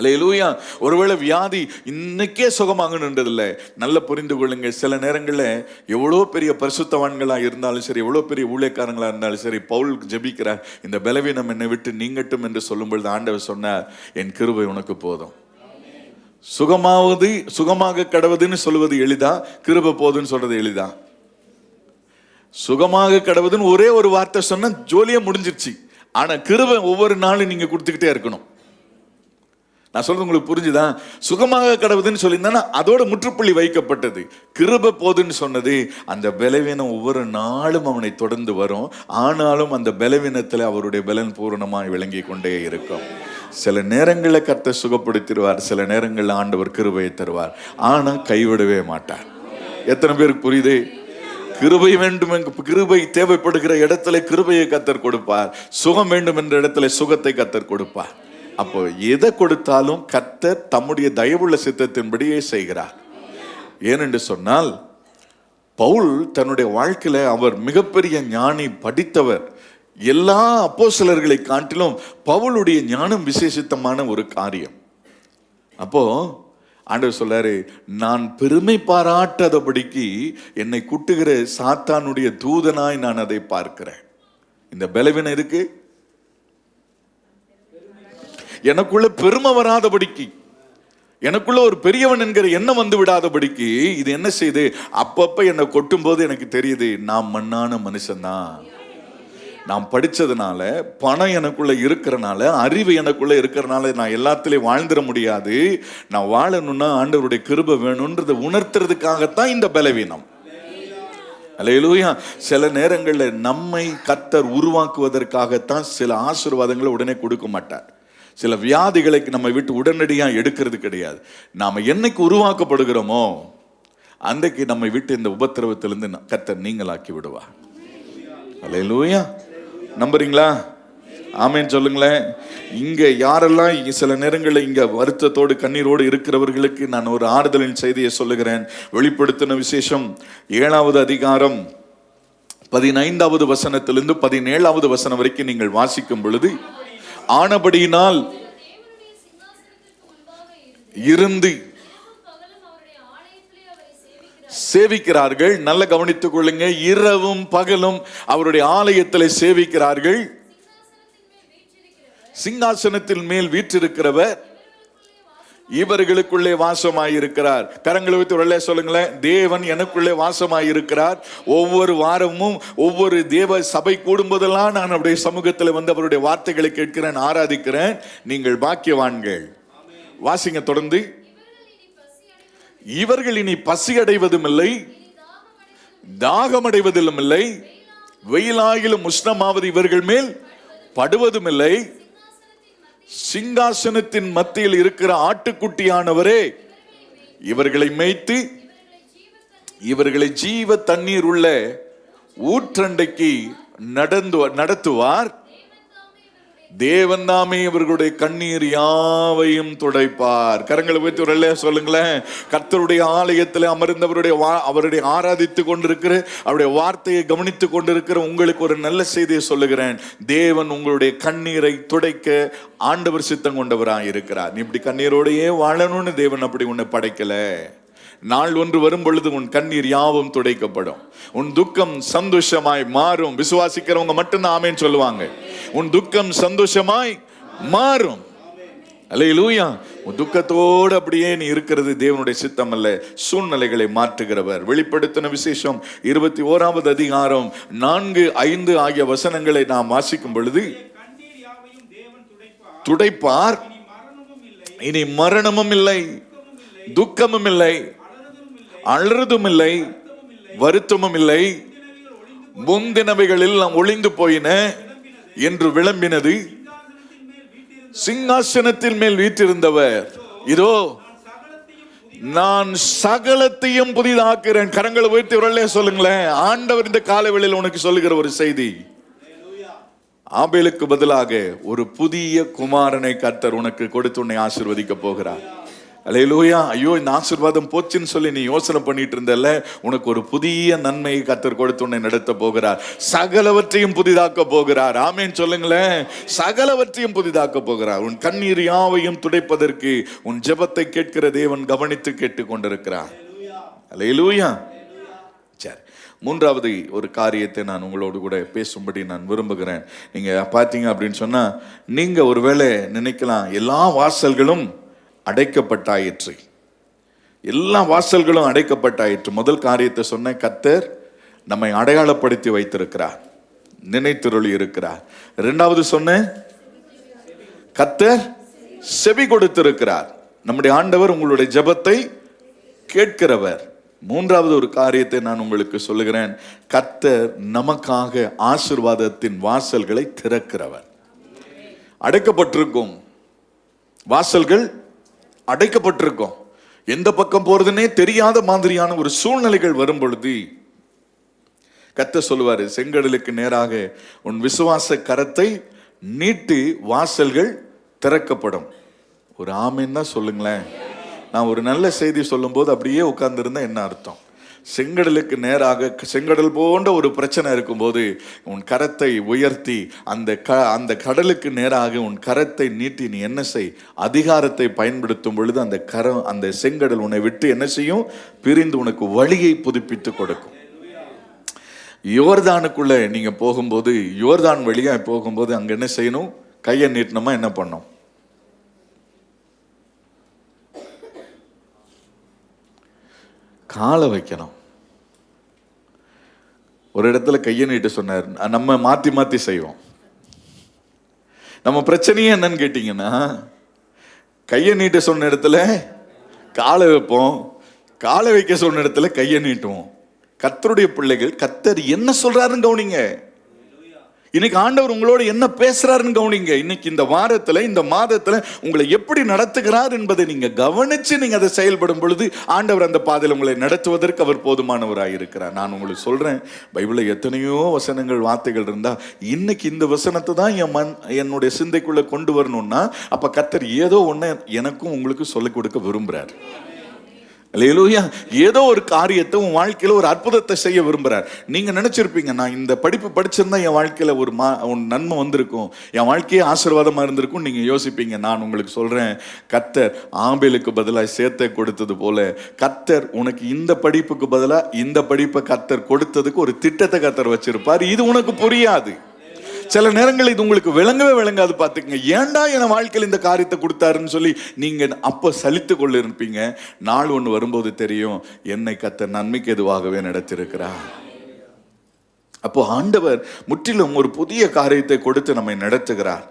அல்லேலூயா. ஒருவேளை வியாதி இன்னைக்கே சுகமாகணுன்றதில்லை. நல்லா புரிந்து கொள்ளுங்க. சில நேரங்களில் எவ்வளோ பெரிய பரிசுத்தவான்களா இருந்தாலும் சரி, எவ்வளோ பெரிய ஊழியக்காரங்களா இருந்தாலும் சரி, பவுல் ஜெபிக்கிறார், இந்த பலவீனம் என்னை விட்டு நீங்கட்டும் என்று சொல்லும் பொழுது ஆண்டவர் சொன்னார், என் கிருபை உனக்கு போதும். சுகமாக கடவுதுன்னு சொல்லுவது எளிதா, கிருபை போதுன்னு சொல்றது எளிதா? சுகமாக கடவுதுன்னு ஒரே ஒரு வார்த்தை சொன்னா ஜோலியா முடிஞ்சிருச்சு. ஆனா கிருபை ஒவ்வொரு நாளும் நீங்க கொடுத்துக்கிட்டே இருக்கணும். நான் சொல்றது உங்களுக்கு புரிஞ்சுதா? சுகமாக கடவுதுன்னு சொல்லியிருந்தா அதோட முற்றுப்புள்ளி வைக்கப்பட்டது. கிருபை போதுன்னு சொன்னது, அந்த பலவீனம் ஒவ்வொரு நாளும் அவனை தொடர்ந்து வரும். ஆனாலும் அந்த பலவீனத்தில் அவருடைய பலன் பூரணமாய் விளங்கி கொண்டே இருக்கும். சில நேரங்களில் கர்த்தர் சுகப்படுத்திடுவார், சில நேரங்களில் ஆண்டவர் கிருபையை தருவார். ஆனா கைவிடவே மாட்டார். எத்தனை பேருக்கு புரியுது? கிருபை வேண்டும், கிருபை தேவைப்படுகிற இடத்துல கிருபையை கர்த்தர் கொடுப்பார். சுகம் வேண்டும் என்ற இடத்துல சுகத்தை கர்த்தர் கொடுப்பார். அப்போ எதை கொடுத்தாலும் கர்த்தர் தம்முடைய தயவுள்ள சித்தத்தின்படியே செய்கிறார். ஏனென்று சொன்னால், பவுல் தன்னுடைய வாழ்க்கையில அவர் மிகப்பெரிய ஞானி, படித்தவர். எல்லா அப்போஸ்தலர்களை காட்டிலும் பவுலுடைய ஞானம் விசேஷித்தமான ஒரு காரியம். அப்போ ஆண்டவர் சொல்றாரு, நான் பெருமை பாராட்டாதபடிக்கு என்னை குட்டுகிற சாத்தானுடைய தூதனாய் நான் அதை பார்க்கிறேன். இந்த பலவீனம் இருக்கு, எனக்குள்ள பெருமை வராதபடிக்கு, எனக்குள்ள ஒரு பெரியவன் என்கிற எண்ணம் வந்து விடாதபடிக்கு இது என்ன செய்யுது, அப்பப்ப என்னை கொட்டும் போது எனக்கு தெரியுது நான் மண்ணான மனுஷன்தான். நான் படிச்சதுனால, பணம் எனக்குள்ள இருக்கிறனால, அறிவு எனக்குள்ள இருக்கிறனால நான் எல்லாத்திலையும் வாழ்ந்துட முடியாது. நான் வாழணும்னா ஆண்டவருடைய கிருபை வேணும்ன்றதை உணர்த்துறதுக்காகத்தான் இந்த பலவீனம். அல்லேலூயா. சில நேரங்களில் நம்மை கர்த்தர் உருவாக்குவதற்காகத்தான் சில ஆசீர்வாதங்களை உடனே கொடுக்க மாட்டார். சில வியாதிகளை நம்ம விட்டு உடனடியாக எடுக்கிறது கிடையாது. நாம் என்னைக்கு உருவாக்கப்படுகிறோமோ அன்றைக்கு நம்மை விட்டு இந்த உபத்திரவத்திலிருந்து கர்த்தர் நீங்களாக்கி விடுவார். அல்லேலூயா. நம்புறீங்களா? ஆமேன் சொல்லுங்களேன். இங்க யாரெல்லாம் சில நேரங்களில் இங்க வருத்தத்தோடு கண்ணீரோடு இருக்கிறவர்களுக்கு நான் ஒரு ஆறுதலின் செய்தியை சொல்லுகிறேன். வெளிப்படுத்தின விசேஷம் 7வது அதிகாரம் 15வது வசனத்திலிருந்து 17வது வசனம் வரைக்கும் நீங்கள் வாசிக்கும் பொழுது, ஆனபடியினால் இருந்து சேவிக்கிறார்கள். நல்ல கவனித்துக் கொள்ளுங்க. இரவும் பகலும் அவருடைய ஆலயத்தில் சேவிக்கிறார்கள். சிங்காசனத்தின் மேல் வீற்றிருக்கிறவர் இவர்களுக்குள்ளே வாசமாயிருக்கிறார். கரங்களை வைத்து ஒரு சொல்லுங்களேன், தேவன் எனக்குள்ளே வாசமாயிருக்கிறார். ஒவ்வொரு வாரமும் ஒவ்வொரு தேவ சபை கூடும்போதெல்லாம் நான் அவருடைய சமூகத்தில் வந்து அவருடைய வார்த்தைகளை கேட்கிறேன், ஆராதிக்கிறேன். நீங்கள் பாக்கியவான்கள். வாசிங்க தொடர்ந்து. இவர்கள் இனி பசி அடைவதும் இல்லை, தாகம் அடைவதிலும் இல்லை, வெயிலாகிலும் உஷ்ணமாவது இவர்கள் மேல் படுவதும் இல்லை. சிங்காசனத்தின் மத்தியில் இருக்கிற ஆட்டுக்குட்டியானவரே இவர்களை மேய்த்து இவர்களை ஜீவ தண்ணீர் உள்ள ஊற்றண்டைக்கு நடத்துவார். தேவன் தாமே இவர்களுடைய கண்ணீர் யாவையும் துடைப்பார். கரங்களை வைத்து ஒரு சொல்லுங்களேன். கர்த்தருடைய ஆலயத்தில் அமர்ந்தவருடைய அவருடைய ஆராதித்து கொண்டிருக்கிற அவருடைய வார்த்தையை கவனித்து கொண்டிருக்கிற உங்களுக்கு ஒரு நல்ல செய்தியை சொல்லுகிறேன். தேவன் உங்களுடைய கண்ணீரை துடைக்க ஆண்டவர் சித்தம் கொண்டவராக இருக்கிறார். நீ இப்படி கண்ணீரோடையே வாழணும்னு தேவன் அப்படி உன்னை படைக்கல. நாள் ஒன்று வரும் பொழுது உன் கண்ணீர் யாவும் துடைக்கப்படும். உன் துக்கம் சந்தோஷமாய் மாறும். விசுவாசிக்கிறவங்க மட்டும்தான் ஆமேன் சொல்லுவாங்க. உன் துக்கம் சந்தோஷமாய் மாறும். அல்லேலூயா. உன் துக்கத்தோடு அப்படியே நீ இருக்கிறது தேவனுடைய சித்தம் அல்ல, சூழ்நிலைகளை மாற்றுகிறவர். வெளிப்படுத்தின விசேஷம் 21வது அதிகாரம் 4, 5 ஆகிய வசனங்களை நாம் வாசிக்கும் பொழுது, துடைப்பார், இனி மரணமும் இல்லை, துக்கமும் இல்லை, அழுறதும் இல்லை, வருத்தமும் இல்லை, முந்தினவைகளில் நாம் ஒளிந்து போயின என்று விளம்பினது. சிங்காசனத்தின் மேல் வீற்றிருந்தவர், இதோ நான் சகலத்தையும் புதிதாக்குறேன். கரங்களை உயர்த்தி உடனே சொல்லுங்களேன். ஆண்டவர் இந்த காலவேளையில் உனக்கு சொல்லுகிற ஒரு செய்தி, ஆபேலுக்கு பதிலாக ஒரு புதிய குமாரனை கர்த்தர் உனக்கு கொடுத்து உன்னை ஆசீர்வதிக்க போகிறார். அல்லேலூயா. ஐயோ, இந்த ஆசீர்வாதம் போச்சுன்னு சொல்லி நீ யோசனை பண்ணிட்டு இருந்தல்ல, உனக்கு ஒரு புதிய நன்மையை கர்த்தர் கொடுத்து உன்னை நடத்த போகிறார். சகலவற்றையும் புதிதாக்க போகிறார். ஆமேன் சொல்லுங்களேன். சகலவற்றையும் புதிதாக்க போகிறார். உன் கண்ணீர் யாவையும் துடைப்பதற்கு உன் ஜெபத்தை கேட்கிற தேவன் கவனித்து கேட்டுக் கொண்டிருக்கிறார். அல்லேலூயா. சரி, 3வது ஒரு காரியத்தை நான் உங்களோடு கூட பேசும்படி நான் விரும்புகிறேன். நீங்க பார்த்தீங்க அப்படின்னு சொன்னா, நீங்க ஒருவேளை நினைக்கலாம், எல்லா வாசல்களும் அடைக்கப்பட்டாயிற்று, எல்லா வாசல்களும் அடைக்கப்பட்டாயிற்று. முதல் காரியத்தை சொன்ன, கர்த்தர் நம்மை அடையாளப்படுத்தி வைத்திருக்கிறார், நினைத்திருளி இருக்கிறார். 2வது சொன்ன, கர்த்தர் செவி கொடுத்திருக்கிறார். நம்முடைய ஆண்டவர் உங்களுடைய ஜெபத்தை கேட்கிறவர். 3வது ஒரு காரியத்தை நான் உங்களுக்கு சொல்லுகிறேன், கர்த்தர் நமக்காக ஆசீர்வாதத்தின் வாசல்களை திறக்கிறவர். அடைக்கப்பட்டிருக்கும் வாசல்கள் அடைக்கப்பட்டிருக்கும். எந்த பக்கம் போறதுன்னே தெரியாத மாதிரியான ஒரு சூழ்நிலைகள் வரும் பொழுது கர்த்தர் சொல்லுவாரு, செங்கடலுக்கு நேராக உன் விசுவாச கரத்தை நீட்டி வாசல்கள் திறக்கப்படும். ஒரு ஆமேன் தான் சொல்லுங்களேன். நான் ஒரு நல்ல செய்தி சொல்லும் போது அப்படியே உட்கார்ந்து இருந்தா என்ன அர்த்தம்? செங்கடலுக்கு நேராக, செங்கடல் போன்ற ஒரு பிரச்சனை இருக்கும்போது உன் கரத்தை உயர்த்தி அந்த கடலுக்கு நேராக உன் கரத்தை நீட்டி நீ என்ன செய், அதிகாரத்தை பயன்படுத்தும் பொழுது அந்த செங்கடல் உன்னை விட்டு என்ன செய்யும், பிரிந்து உனக்கு வழியை புதுப்பித்து கொடுக்கும். யோர்தானுக்குள்ள நீங்க போகும்போது, யோர்தான் வழியா போகும்போது அங்க என்ன செய்யணும், கையை நீட்டணுமா, என்ன பண்ணும், காலை வைக்கணும். ஒரு இடத்துல கையை நீட்டு சொன்னார். நம்ம மாத்தி மாத்தி செய்வோம். நம்ம பிரச்சனையே என்னன்னு கேட்டீங்கன்னா, கையை நீட்ட சொன்ன இடத்துல காலை வைப்போம், காலை வைக்க சொன்ன இடத்துல கையை நீட்டுவோம். கர்த்தருடைய பிள்ளைகள், கர்த்தர் என்ன சொல்றாருன்னு கவனிங்க. இன்னைக்கு ஆண்டவர் உங்களோட என்ன பேசுறாருன்னு கவனிங்க. இன்னைக்கு இந்த வாரத்துல, இந்த மாதத்துல உங்களை எப்படி நடத்துகிறார் என்பதை நீங்க கவனிச்சு நீங்க அதை செயல்படும் பொழுது ஆண்டவர் அந்த பாதையில் உங்களை நடத்துவதற்கு அவர் போதுமானவராக இருக்கிறார். நான் உங்களுக்கு சொல்றேன், பைபிள்ல எத்தனையோ வசனங்கள், வார்த்தைகள் இருந்தா இன்னைக்கு இந்த வசனத்தை தான் என்னுடைய சிந்தைக்குள்ள கொண்டு வரணும்னா, அப்ப கர்த்தர் ஏதோ ஒண்ணு எனக்கும் உங்களுக்கு சொல்லிக் கொடுக்க விரும்புறார். அல்லேலூயா. ஏதோ ஒரு காரியத்தை உன் வாழ்க்கையில ஒரு அற்புதத்தை செய்ய விரும்புறார். நீங்க நினைச்சிருப்பீங்க, நான் இந்த படிப்பு படிச்சிருந்தா என் வாழ்க்கையில ஒரு நன்மை வந்திருக்கும், என் வாழ்க்கையே ஆசீர்வாதமா இருந்திருக்கும் நீங்க யோசிப்பீங்க. நான் உங்களுக்கு சொல்றேன், கர்த்தர் ஆபேலுக்கு பதிலாக சேத்தை கொடுத்தது போல கர்த்தர் உனக்கு இந்த படிப்புக்கு பதிலாக இந்த படிப்பை கர்த்தர் கொடுத்ததுக்கு ஒரு திட்டத்தை கர்த்தர் வச்சிருப்பார். இது உனக்கு புரியாது. சில நேரங்கள் இது உங்களுக்கு விளங்கவே விளங்காது. பார்த்துக்கங்க, ஏன்டா என் வாழ்க்கையில் இந்த காரியத்தை கொடுத்தாருன்னு சொல்லி நீங்க அப்ப சலித்து கொள்ள இருப்பீங்க. நாள் ஒன்று வரும்போது தெரியும், என்னை கர்த்தர் நன்மைக்கு எதுவாகவே நடத்திருக்கிறார். அப்போ ஆண்டவர் முற்றிலும் ஒரு புதிய காரியத்தை கொடுத்து நம்மை நடத்துகிறார்.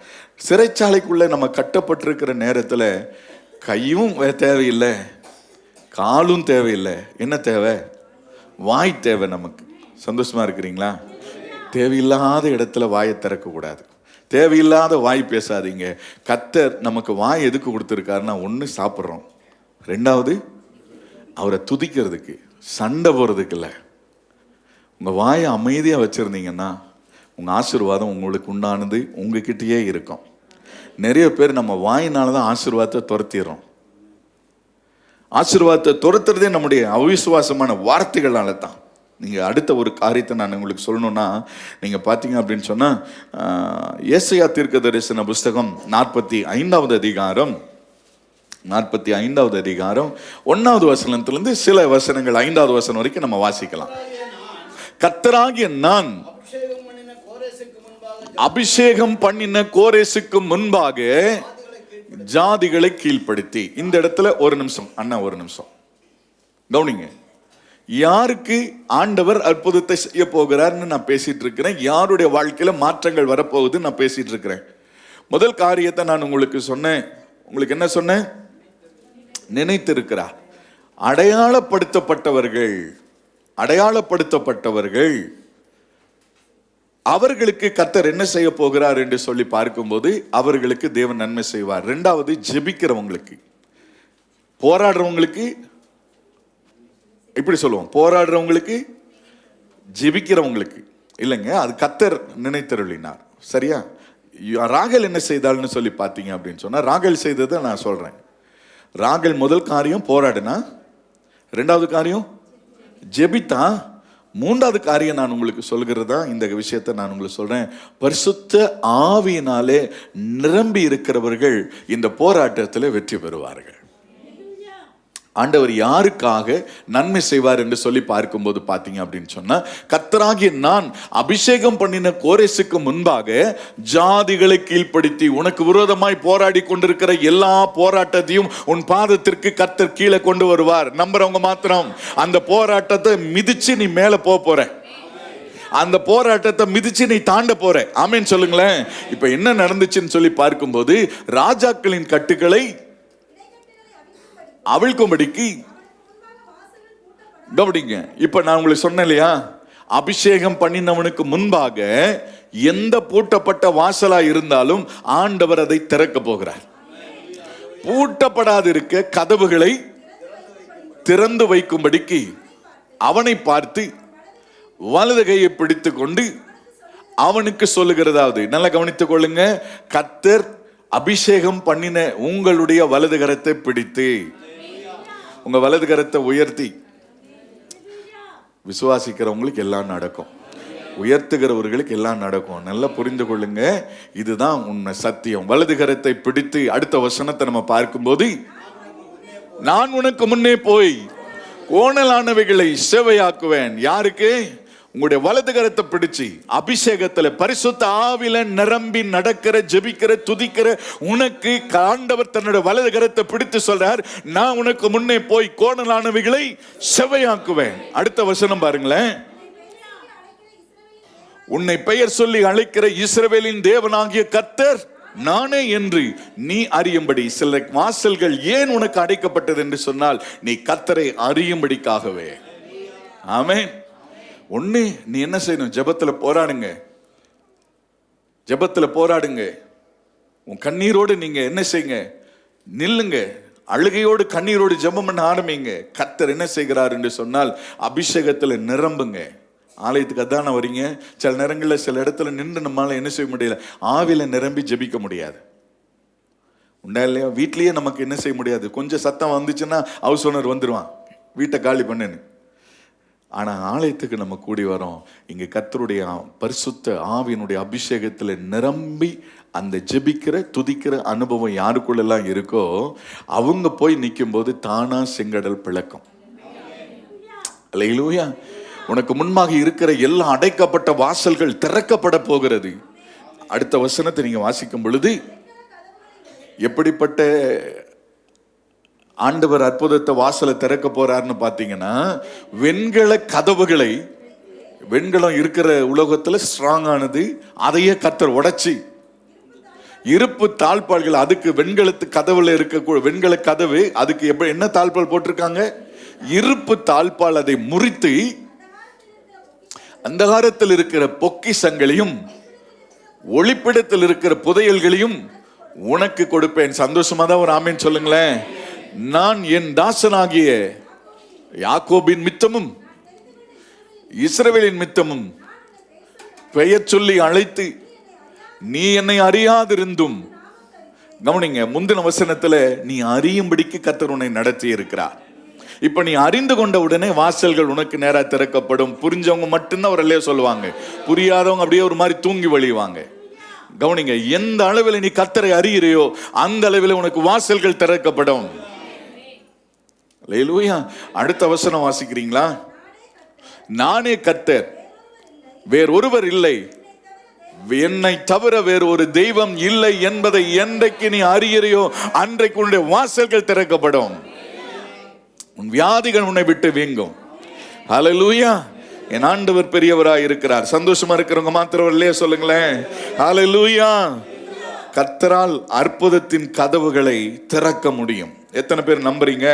சிறைச்சாலைக்குள்ள நம்ம கட்டப்பட்டிருக்கிற நேரத்துல கையும் தேவையில்லை, காலும் தேவையில்லை. என்ன தேவை? வாய் தேவை. நமக்கு சந்தோஷமா இருக்கிறீங்களா? தேவையில்லாத இடத்துல வாயை திறக்கக்கூடாது, தேவையில்லாத வாய் பேசாதீங்க. கர்த்தர் நமக்கு வாய் எதுக்கு கொடுத்துருக்காருன்னா, ஒன்று சாப்பிட்றோம், ரெண்டாவது அவரை துதிக்கிறதுக்கு, சண்டை போகிறதுக்கு இல்லை. உங்கள் வாயை அமைதியாக வச்சுருந்தீங்கன்னா உங்கள் ஆசீர்வாதம் உங்களுக்கு உண்டானது உங்ககிட்டயே இருக்கும். நிறைய பேர் நம்ம வாயினால தான் ஆசீர்வாதத்தை துரத்திடுறோம். ஆசீர்வாதத்தை துரத்துறதே நம்முடைய அவிசுவாசமான வார்த்தைகளால தான். நீங்கள் அடுத்த ஒரு காரியத்தை நான் உங்களுக்கு சொல்லணும்னா, நீங்கள் பார்த்தீங்க அப்படின்னு சொன்னால், ஏசாயா தீர்க்கதரிசன புஸ்தகம் 45வது அதிகாரம் 1வது வசனத்திலிருந்து சில வசனங்கள் 5வது வசனம் வரைக்கும் நம்ம வாசிக்கலாம். கர்த்தராகிய நான் அபிஷேகம் பண்ணின கோரேசுக்கு முன்பாக ஜாதிகளை கீழ்ப்படுத்தி. இந்த இடத்துல ஒரு நிமிஷம் அண்ணா, ஒரு நிமிஷம் கவனிங்க. யாருக்கு ஆண்டவர் அற்புதத்தை செய்ய போகிறார்னு நான் பேசிட்டு இருக்கிறேன், யாருடைய வாழ்க்கையில மாற்றங்கள் வரப்போகுது நான் பேசிட்டு இருக்கிறேன். முதல் காரியத்தை நான் உங்களுக்கு சொன்னேன். உங்களுக்கு என்ன சொன்னேன்? நினைத்திருக்கிறார். அடையாளப்படுத்தப்பட்டவர்கள் அவர்களுக்கு கர்த்தர் என்ன செய்ய போகிறார் என்று சொல்லி பார்க்கும்போது அவர்களுக்கு தேவன் நன்மை செய்வார். ரெண்டாவது, ஜெபிக்கிறவங்களுக்கு, போராடுறவங்களுக்கு, இப்படி சொல்லுவோம், போராடுறவங்களுக்கு, ஜெபிக்கிறவங்களுக்கு இல்லைங்க, அது கர்த்தர் நினைத்தருளினார். சரியா? ராகேல் என்ன செய்தாள்னு சொல்லி பார்த்தீங்க அப்படின்னு சொன்னா, ராகேல் செய்ததை நான் சொல்றேன். ராகேல் முதல் காரியம் போராடினா, ரெண்டாவது காரியம் ஜெபித்தா, மூன்றாவது காரியம் நான் உங்களுக்கு சொல்கிறதா இந்த விஷயத்தை நான் உங்களுக்கு சொல்றேன். பரிசுத்த ஆவியினாலே நிரம்பி இருக்கிறவர்கள் இந்த போராட்டத்தில் வெற்றி பெறுவார்கள். ஆண்டவர் யாருக்காக நன்மை செய்வார் என்று சொல்லி பார்க்கும்போது பார்த்தீங்க அப்படின்னு சொன்னா, கர்த்தராகிய நான் அபிஷேகம் பண்ணின கோரேசுக்கு முன்பாக ஜாதிகளை கீழ்ப்படுத்தி, உனக்கு விரோதமாய் போராடி கொண்டிருக்கிற எல்லா போராட்டத்தையும் உன் பாதத்திற்கு கர்த்தர் கீழே கொண்டு வருவார். நம்புறவங்க மாத்திரம் அந்த போராட்டத்தை மிதிச்சு நீ மேல போற, அந்த போராட்டத்தை மிதிச்சு நீ தாண்ட போற. ஆமேன் சொல்லுங்களேன். இப்ப என்ன நடந்துச்சுன்னு சொல்லி பார்க்கும்போது, ராஜாக்களின் கட்டுகளை அவிழ்க்கும்படிக்கு கவனிங்க. இப்ப நான் உங்களுக்கு சொன்னேன் இல்லையா, அபிஷேகம் பண்ணினவனுக்கு முன்பாக எந்த பூட்டப்பட்ட வாசலா இருந்தாலும் ஆண்டவர் அதை திறக்க போகிறார். பூட்டப்படாது இருக்க கதவுகளை திறந்து வைக்கும்படிக்கு அவனை பார்த்து வலது கையை பிடித்து கொண்டு அவனுக்கு சொல்லுகிறதாவது, நல்லா கவனித்துக் கொள்ளுங்க, கர்த்தர் அபிஷேகம் பண்ணின உங்களுடைய வலது கரத்தை பிடித்து, உங்க வலது கரத்தை உயர்த்தி விசுவாசிக்கிறவங்களுக்கு எல்லாம் நடக்கும், உயர்த்துகிறவர்களுக்கு எல்லாம் நடக்கும். நல்லா புரிந்து கொள்ளுங்க, இதுதான் உண்மை, சத்தியம். வலது கரத்தை பிடித்து அடுத்த வசனத்தை நம்ம பார்க்கும்போது, நான் உனக்கு முன்னே போய் கோணலானவைகளை செவையாக்குவேன். யாருக்கு? உங்களுடைய வலது கரத்தை பிடிச்சு அபிஷேகத்துல பரிசுத்த ஆவில நிரம்பி நடக்கிற, ஜெபிக்கிற, துதிக்கிற உனக்கு ஆண்டவர் தன்னுடைய வலது கரத்தை பிடித்து சொல்றார், நான் உனக்கு முன்னே போய் கோணலானவைகளை செவையாக்குவேன். அடுத்த வசனம் பாருங்களேன். உன்னை பெயர் சொல்லி அழைக்கிற இஸ்ரவேலின் தேவனாகிய கர்த்தர் நானே என்று நீ அறியும்படி. சில வாசல்கள் ஏன் உனக்கு அடைக்கப்பட்டது என்று சொன்னால், நீ கர்த்தரை அறியும்படிக்காகவே. ஆமென். ஒண்ணு, நீ என்ன செய்யணும்? ஜெபத்துல போராடுங்க, ஜெபத்துல போராடுங்க. உன் கண்ணீரோடு நீங்க என்ன செய்யுங்க? நில்லுங்க. அழுகையோடு கண்ணீரோடு ஜெபம் பண்ண ஆரம்பிங்க. கர்த்தர் என்ன செய்கிறார் என்று சொன்னால், அபிஷேகத்துல நிரம்புங்க. ஆலயத்துக்கு அதான வரீங்க. சில நேரங்களில் சில இடத்துல நின்று நம்மளால என்ன செய்ய முடியல, ஆவில நிரம்பி ஜெபிக்க முடியாது. உண்டா இல்லையா? வீட்லயே நமக்கு என்ன செய்ய முடியாது. கொஞ்சம் சத்தம் வந்துச்சுன்னா ஹவுஸ் ஓனர் வந்துடுவான், வீட்டை காலி பண்ணுன்னு. ஆனா ஆலயத்துக்கு நம்ம கூடி வரோம், இங்க கர்த்தருடைய பரிசுத்த ஆவியினுடைய அபிஷேகத்துல நிரம்பி அந்த ஜெபிக்கிற, துதிக்கிற அனுபவம் யாருக்குள்ளெல்லாம் இருக்கோ அவங்க போய் நிற்கும் போது தானா செங்கடல் பிளக்கும். அல்லேலூயா. உனக்கு முன்பாக இருக்கிற எல்லா அடைக்கப்பட்ட வாசல்கள் திறக்கப்பட போகிறது. அடுத்த வசனத்தை நீங்க வாசிக்கும் பொழுது, எப்படிப்பட்ட ஆண்டவர் அற்புதத்தை வாசலை திறக்க போறாருன்னு பாத்தீங்கன்னா, வெண்கல கதவுகளை, வெண்கலம் இருக்கிற உலகத்துல ஸ்ட்ராங் ஆனது, அதையே கர்த்தர் உடைச்சி இருப்பு தாழ்பால்கள், அதுக்கு வெண்கலத்து கதவுல இருக்க வெண்கல கதவு, அதுக்கு எப்படி என்ன தாழ்பால் போட்டிருக்காங்க? இருப்பு தாழ்பால். அதை முறித்து அந்தகாரத்தில் இருக்கிற பொக்கிஷங்களையும் ஒளிப்பிடத்தில் இருக்கிற புதையல்களையும் உனக்கு கொடுப்பேன். சந்தோஷமா தான் ஒரு ஆமேன் சொல்லுங்களேன். நான் என் தாசனாகிய யாக்கோபின் மித்தமும் இஸ்ரவேலின் மித்தமும் பெயர் சொல்லி அழைத்து நீ என்னை அறியாதிருந்தும், கவனிங்க, முந்தின வசனத்துல நீ அறியும்படிக்கு கர்த்தர் உன்னை நடத்தி இருக்கிறார். இப்ப நீ அறிந்து கொண்ட உடனே வாசல்கள் உனக்கு நேரா திறக்கப்படும். புரிஞ்சவங்க மட்டும்தான் ஒரு அல்லையா சொல்லுவாங்க, புரியாதவங்க அப்படியே ஒரு மாதிரி தூங்கி வழிவாங்க. கவனிங்க, எந்த அளவில் நீ கர்த்தரை அறிகிறையோ அந்த அளவில் உனக்கு வாசல்கள் திறக்கப்படும். அல்லேலூயா. அடுத்த வசனம் வாசிக்கிறீங்களா? நானே கர்த்தர், வேறொருவர் இல்லை, என்னை தவிர வேறு ஒரு தெய்வம் இல்லை என்பதை என்றைக்கு நீ அறிகிறையோ அன்றைக்கு உன்னுடைய வாசல்கள் திறக்கப்படும். உன் வியாதிகள் உன்னை விட்டு வீங்கும். ஹல்லேலூயா. என் ஆண்டவர் பெரியவராய் இருக்கிறார். சந்தோஷமா இருக்கிறவங்க மாத்திரம் இல்லையா சொல்லுங்களேன். ஹல்லேலூயா. கர்த்தரால் அற்புதத்தின் கதவுகளை திறக்க முடியும். எத்தனை பேர் நம்புறீங்க?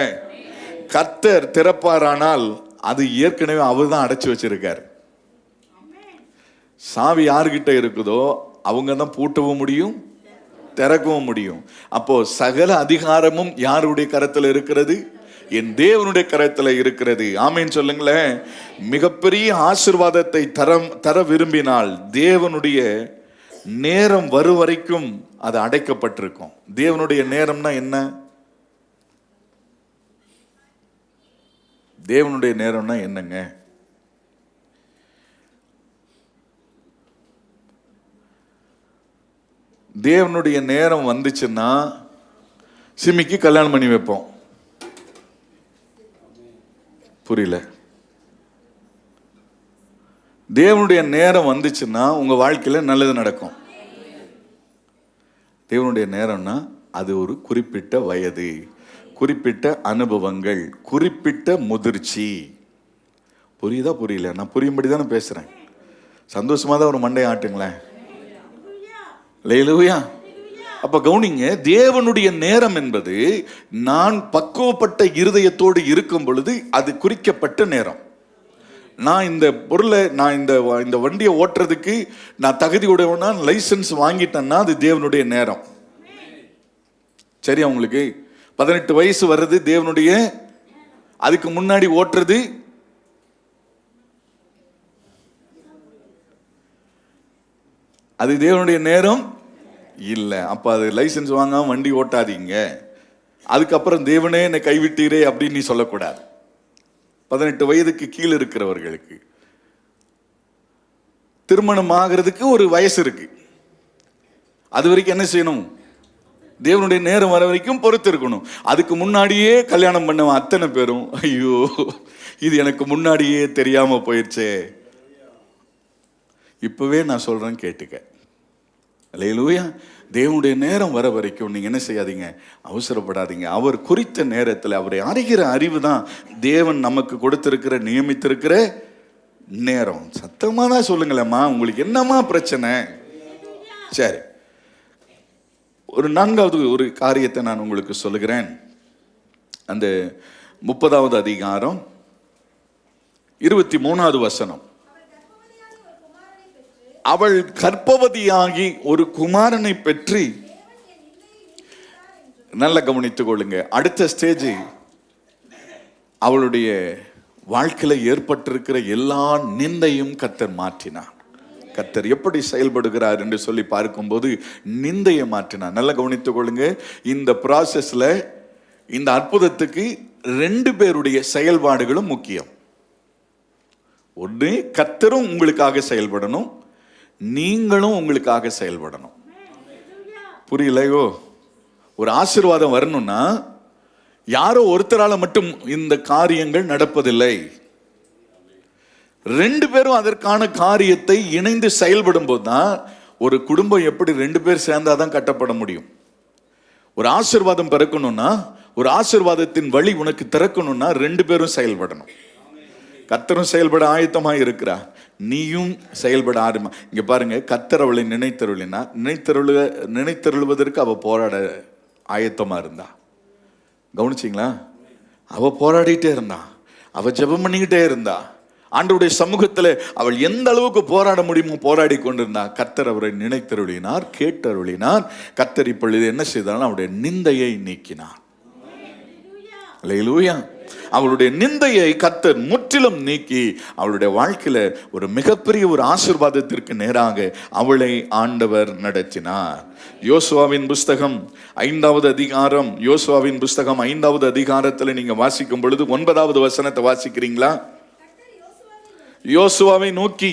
கர்த்தர் திறப்பாரானால் அது ஏற்கனவே அவர் தான் அடைச்சு வச்சிருக்காரு. சாவி யாருகிட்ட இருக்குதோ அவங்க தான் பூட்டவும் முடியும், திறக்கவும் முடியும். அப்போ சகல அதிகாரமும் யாருடைய கரத்தில் இருக்கிறது? என் தேவனுடைய கரத்துல இருக்கிறது. ஆமேன் சொல்லுங்களேன். மிகப்பெரிய ஆசீர்வாதத்தை தர விரும்பினால் தேவனுடைய நேரம் வரும் வரைக்கும் அது அடைக்கப்பட்டிருக்கும். தேவனுடைய நேரம்னா என்ன? தேவனுடைய நேரம்னா என்னங்க? தேவனுடைய நேரம் வந்துச்சுன்னா சிமிக்கு கல்யாணம் பண்ணி வைப்போம். புரியல? தேவனுடைய நேரம் வந்துச்சுன்னா உங்க வாழ்க்கையில நல்லது நடக்கும். தேவனுடைய நேரம்னா அது ஒரு குறிப்பிட்ட வயது, குறிப்பிட்ட அனுபவங்கள், குறிப்பிட்ட முதிர்ச்சி. புரியுதா? புரியல? நான் புரியும்படி தானே பேசுறேன். சந்தோஷமா தான் ஒரு மண்டை ஆட்டுங்களேன். அல்லேலூயா. அப்ப கவனிங்க, தேவனுடைய நேரம் என்பது நான் பக்குவப்பட்ட இருதயத்தோடு இருக்கும் பொழுது அது குறிக்கப்பட்ட நேரம். நான் இந்த பொருளை, நான் இந்த வண்டியை ஓட்டுறதுக்கு நான் தகுதி உடையவனா, லைசன்ஸ் வாங்கிட்டேன்னா அது தேவனுடைய நேரம். சரியா? உங்களுக்கு 18 வயசு வர்றது தேவனுடைய, அதுக்கு முன்னாடி ஓட்டுறது அது தேவனுடைய நேரம் இல்லை. அப்ப அது லைசன்ஸ் வாங்காம வண்டி ஓட்டாதீங்க. அதுக்கப்புறம் தேவனே என்னை கைவிட்டீரே அப்படின்னு நீ சொல்லக்கூடாது. 18 வயதுக்கு கீழே இருக்கிறவர்களுக்கு திருமணம் ஆகிறதுக்கு ஒரு வயசு இருக்கு. அது வரைக்கும் என்ன செய்யணும்? தேவனுடைய நேரம் வர வரைக்கும் பொறுத்து இருக்கணும். அதுக்கு முன்னாடியே கல்யாணம் பண்ணவன் அத்தனை பேரும் ஐயோ இது எனக்கு முன்னாடியே தெரியாம போயிடுச்சே. இப்பவே நான் சொல்றேன் கேட்டுக்க. அல்லேலூயா. தேவனுடைய நேரம் வர வரைக்கும் நீங்க என்ன செய்யாதீங்க? அவசரப்படாதீங்க. அவர் குறித்த நேரத்தில் அவரை அறிகிற அறிவு தான் தேவன் நமக்கு கொடுத்திருக்கிற நியமித்திருக்கிற நேரம். சத்தமா தான் சொல்லுங்களேம்மா, உங்களுக்கு என்னம்மா பிரச்சனை? சரி, ஒரு 4வது ஒரு காரியத்தை நான் உங்களுக்கு சொல்லுகிறேன். அந்த 30வது அதிகாரம் 23வது வசனம். அவள் கர்ப்பவதியாகி ஒரு குமாரனை பெற்று, நல்ல கவனித்துக் கொள்ளுங்க, அடுத்த ஸ்டேஜ் அவளுடைய வாழ்க்கையில ஏற்பட்டிருக்கிற எல்லா நிந்தையும் கர்த்தர் மாற்றினார். கர்த்தர் எப்படி செயல்படுகிறார் என்று சொல்லி பார்க்கும்போது நிந்தையை மாற்றினார். நல்ல கவனித்துக் கொள்ளுங்க. இந்த ப்ராசஸ்ல இந்த அற்புதத்துக்கு 2 பேருடைய செயல்பாடுகளும் முக்கியம். ஒன்று, கர்த்தரும் உங்களுக்காக செயல்படணும், நீங்களும் உங்களுக்காக செயல்படணும். புரியலையோ? ஒரு ஆசீர்வாதம் வரணும்னா யாரோ ஒருத்தரால மட்டும் இந்த காரியங்கள் நடப்பதில்லை. 2 பேரும் அதற்கான காரியத்தை இணைந்து செயல்படும் போதுதான் ஒரு குடும்பம் எப்படி 2 பேர் சேர்ந்தாதான் கட்டப்பட முடியும். ஒரு ஆசீர்வாதம் பிறக்கணும்னா, ஒரு ஆசீர்வாதத்தின் வழி உனக்கு திறக்கணும்னா 2 பேரும் செயல்படணும். கர்த்தரும் செயல்பட ஆயத்தமாக இருக்கிறார், நீயும் செயல்பட ஆரம்பி. இங்க பாருங்க, கர்த்தர் அவளை நினைத்தருளுவதற்கு அவ போராட ஆயத்தமா இருந்தா. கவனிச்சிங்களா? அவ போராடிட்டே இருந்தா, அவ ஜெபம் பண்ணிக்கிட்டே இருந்தா. ஆண்டவருடைய சமூகத்தில் அவள் எந்த அளவுக்கு போராட முடியுமோ போராடி கொண்டிருந்தா. கர்த்தர் அவரை நினைத்தருளினார், கேட்டருளினார். கர்த்தர் இப்பொழுது என்ன செய்தாலும் அவருடைய நிந்தையை நீக்கினார். அல்லேலூயா. அவளுடைய நிந்தையை கர்த்தர் முற்றிலும் நீக்கி அவளுடைய வாழ்க்கையில ஒரு மிகப்பெரிய ஒரு ஆசீர்வாதத்திற்கு நேராக அவளை ஆண்டவர் நடத்தினார். யோசுவாவின் புஸ்தகம் 5வது அதிகாரம், யோசுவாவின் புஸ்தகம் 5வது அதிகாரத்தில் நீங்க வாசிக்கும் பொழுது 9வது வசனத்தை வாசிக்கிறீங்களா? யோசுவாவை நோக்கி,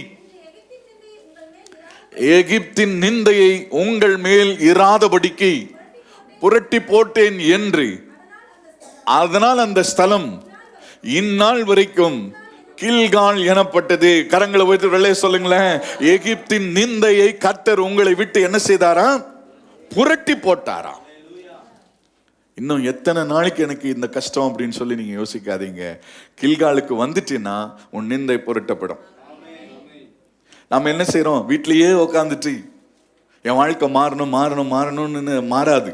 எகிப்தின் நிந்தையை உங்கள் மேல் இராதபடிக்கு புரட்டி போட்டேன் என்று, அதனால் அந்த ஸ்தலம் இந்நாள் வரைக்கும் கில்கால் எனப்பட்டது. கரங்களை வைத்து சொல்லுங்களேன். எகிப்தின் நிந்தையை கர்த்தர் உங்களை விட்டு என்ன செய்தாரா? புரட்டி போட்டாரா. இன்னும் எத்தனை நாளைக்கு எனக்கு இந்த கஷ்டம் அப்படின்னு சொல்லி நீங்க யோசிக்காதீங்க. கில்காலுக்கு வந்துட்டீங்கன்னா உன் நிந்தை புரட்டப்படும். நாம என்ன செய்யறோம்? வீட்லயே உட்காந்துட்டு என் வாழ்க்கை மாறணும் மாறணும் மாறணும்னு மாறாது.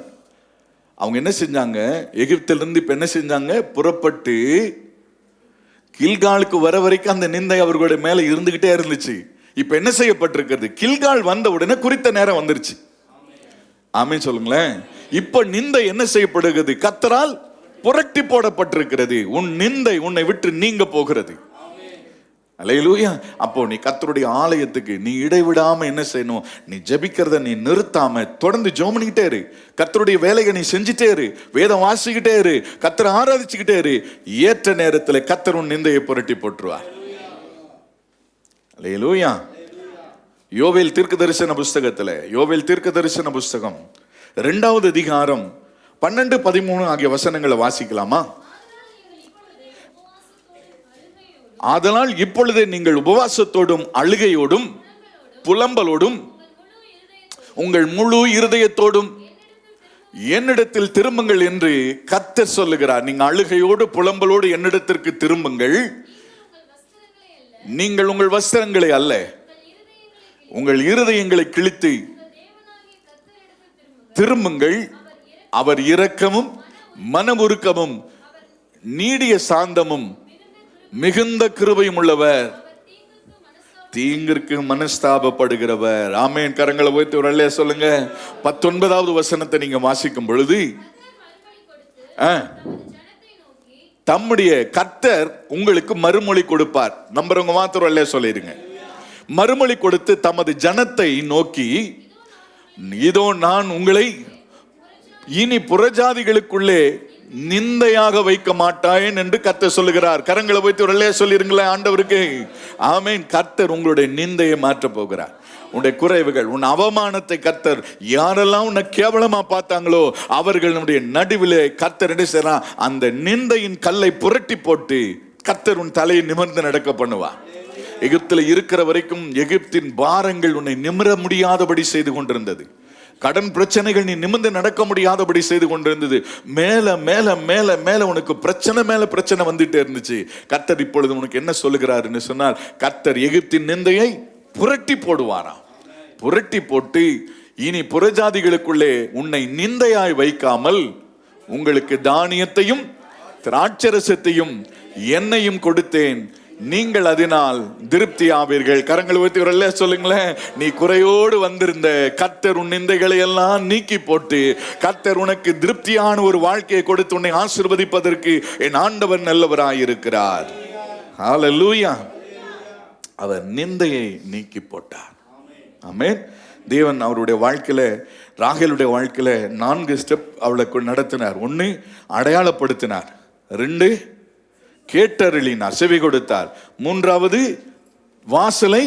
அவங்க என்ன செஞ்சாங்க? எகிப்திலிருந்து இப்ப என்ன செஞ்சாங்க? புறப்பட்டு கில்காலுக்கு வர வரைக்கும் அந்த நிந்தை அவர்களுடைய மேல இருந்துகிட்டே இருந்துச்சு. இப்ப என்ன செய்யப்பட்டிருக்கிறது? கில்கால் வந்த உடனே குறித்த நேரம் வந்துருச்சு. ஆமென் சொல்லுங்களேன். இப்ப நிந்தை என்ன செய்யப்படுகிறது? கர்த்தரால் புரட்டி போடப்பட்டிருக்கிறது. உன் நிந்தை உன்னை விட்டு நீங்க போகிறது. அல்லேலூயா. அப்போ நீ கர்த்தருடைய ஆலயத்துக்கு நீ இடைவிடாம என்ன செய்யணும்? நீ ஜெபிக்கிறத நீ நிறுத்தாம தொடர்ந்து ஜெபம் பண்ணிக்கிட்டே இரு. கர்த்தருடைய வேலையை நீ செஞ்சுட்டே இரு, வேதம் வாசிக்கிட்டே இரு, கர்த்தரை ஆராதிச்சுக்கிட்டே இரு. ஏற்ற நேரத்தில் கர்த்தர் உன் நிந்தையை புரட்டி போட்டுருவார். அல்லேலூயா. யோவேல் தீர்க்கதரிசன புஸ்தகத்துல, யோவேல் தீர்க்கதரிசன புஸ்தகம் 2வது அதிகாரம் 12, 13 ஆகிய வசனங்களை வாசிக்கலாமா? அதனால் இப்பொழுதே நீங்கள் உபவாசத்தோடும் அழுகையோடும் புலம்பலோடும் உங்கள் முழு இருதயத்தோடும் என்னிடத்தில் திரும்புங்கள் என்று கர்த்தர் சொல்லுகிறார். நீங்க அழுகையோடு புலம்பலோடு என்னிடத்திற்கு திரும்புங்கள். நீங்கள் உங்கள் வஸ்திரங்களை அல்ல, உங்கள் இருதயங்களை கிழித்து திரும்புங்கள். அவர் இரக்கமும் மனமுருக்கமும் நீடிய சாந்தமும் மிகுந்த கிருபையும் உள்ளவர், தீங்கிற்கு மனஸ்தாபப்படுகிறவர். ஆமென். கரங்களை உயர்த்தி ஒரு அல்லேலூயா சொல்லுங்க. 19வது வசனத்தை நீங்க வாசிக்கும் பொழுது தம்முடைய கர்த்தர் உங்களுக்கு மறுமொழி கொடுப்பார். நம்புறவங்க மாத்திரம் அல்லேலூயா சொல்லிடுங்க. மறுமொழி கொடுத்து தமது ஜனத்தை நோக்கி, இதோ நான் உங்களை இனி புறஜாதிகளுக்குள்ளே நிந்தையாக வைக்க மாட்டாயேன் என்று கர்த்தர் சொல்லுகிறார். கரங்களை வைத்து ஒரு அல்லேலூயா சொல்லிருங்களேன் ஆண்டவருக்கு. ஆமென். கர்த்தர் உங்களுடைய நிந்தையை மாற்ற போகிறார். உன்னுடைய குறைவுகள், உன் அவமானத்தை கர்த்தர், யாரெல்லாம் உன்னை கேவலமா பார்த்தாங்களோ அவர்களுடைய நடுவிலே கர்த்தர் என்ன செய்றார்? அந்த நிந்தையின் கல்லை புரட்டி போட்டு கர்த்தர் உன் தலையை நிமிர்ந்து நடக்க பண்ணுவார். எகிப்தில் இருக்கிற வரைக்கும் எகிப்தின் பாரங்கள் உன்னை நிமிர முடியாதபடி செய்து கொண்டிருந்தது. கடன் பிரச்சனைகள் நீ நிமிர்ந்து நடக்க முடியாதபடி செய்து கொண்டிருந்தது. மேல மேல மேல மேல உனக்கு பிரச்சனை மேல பிரச்சனை வந்துட்டே இருந்துச்சு. கர்த்தர் இப்பொழுது உனக்கு என்ன சொல்லுகிறார் என்று சொன்னால், கர்த்தர் எகிப்தின் நிந்தையை புரட்டி போடுவாராம். புரட்டி போட்டு இனி புறஜாதிகளுக்குள்ளே உன்னை நிந்தையாய் வைக்காமல் உங்களுக்கு தானியத்தையும் திராட்சரசத்தையும் எண்ணெயும் கொடுத்தேன், நீங்கள் அதனால் திருப்தி ஆவீர்கள். கரங்களை வைத்து ஒரு அல்லேலூயா சொல்லுங்களேன். நீ குறையோடு வந்திருந்த கர்த்தர் உன் நிந்தைகளை எல்லாம் நீக்கி போட்டு கர்த்தர் உனக்கு திருப்தியான ஒரு வாழ்க்கையை கொடுத்து உன்னை ஆசீர்வதிப்பதற்கு என் ஆண்டவர் நல்லவராயிருக்கிறார். ஹல்லேலூயா. அவர் நிந்தையை நீக்கி போட்டார். ஆமென். தேவன் அவருடைய வாழ்க்கையில, ராகேலுடைய வாழ்க்கையில 4 ஸ்டெப் அவளுக்கு நடத்தினார். 1, அடையாளப்படுத்தினார். 2, கேட்டருளினார், செவி கொடுத்தார். 3வது, வாசலை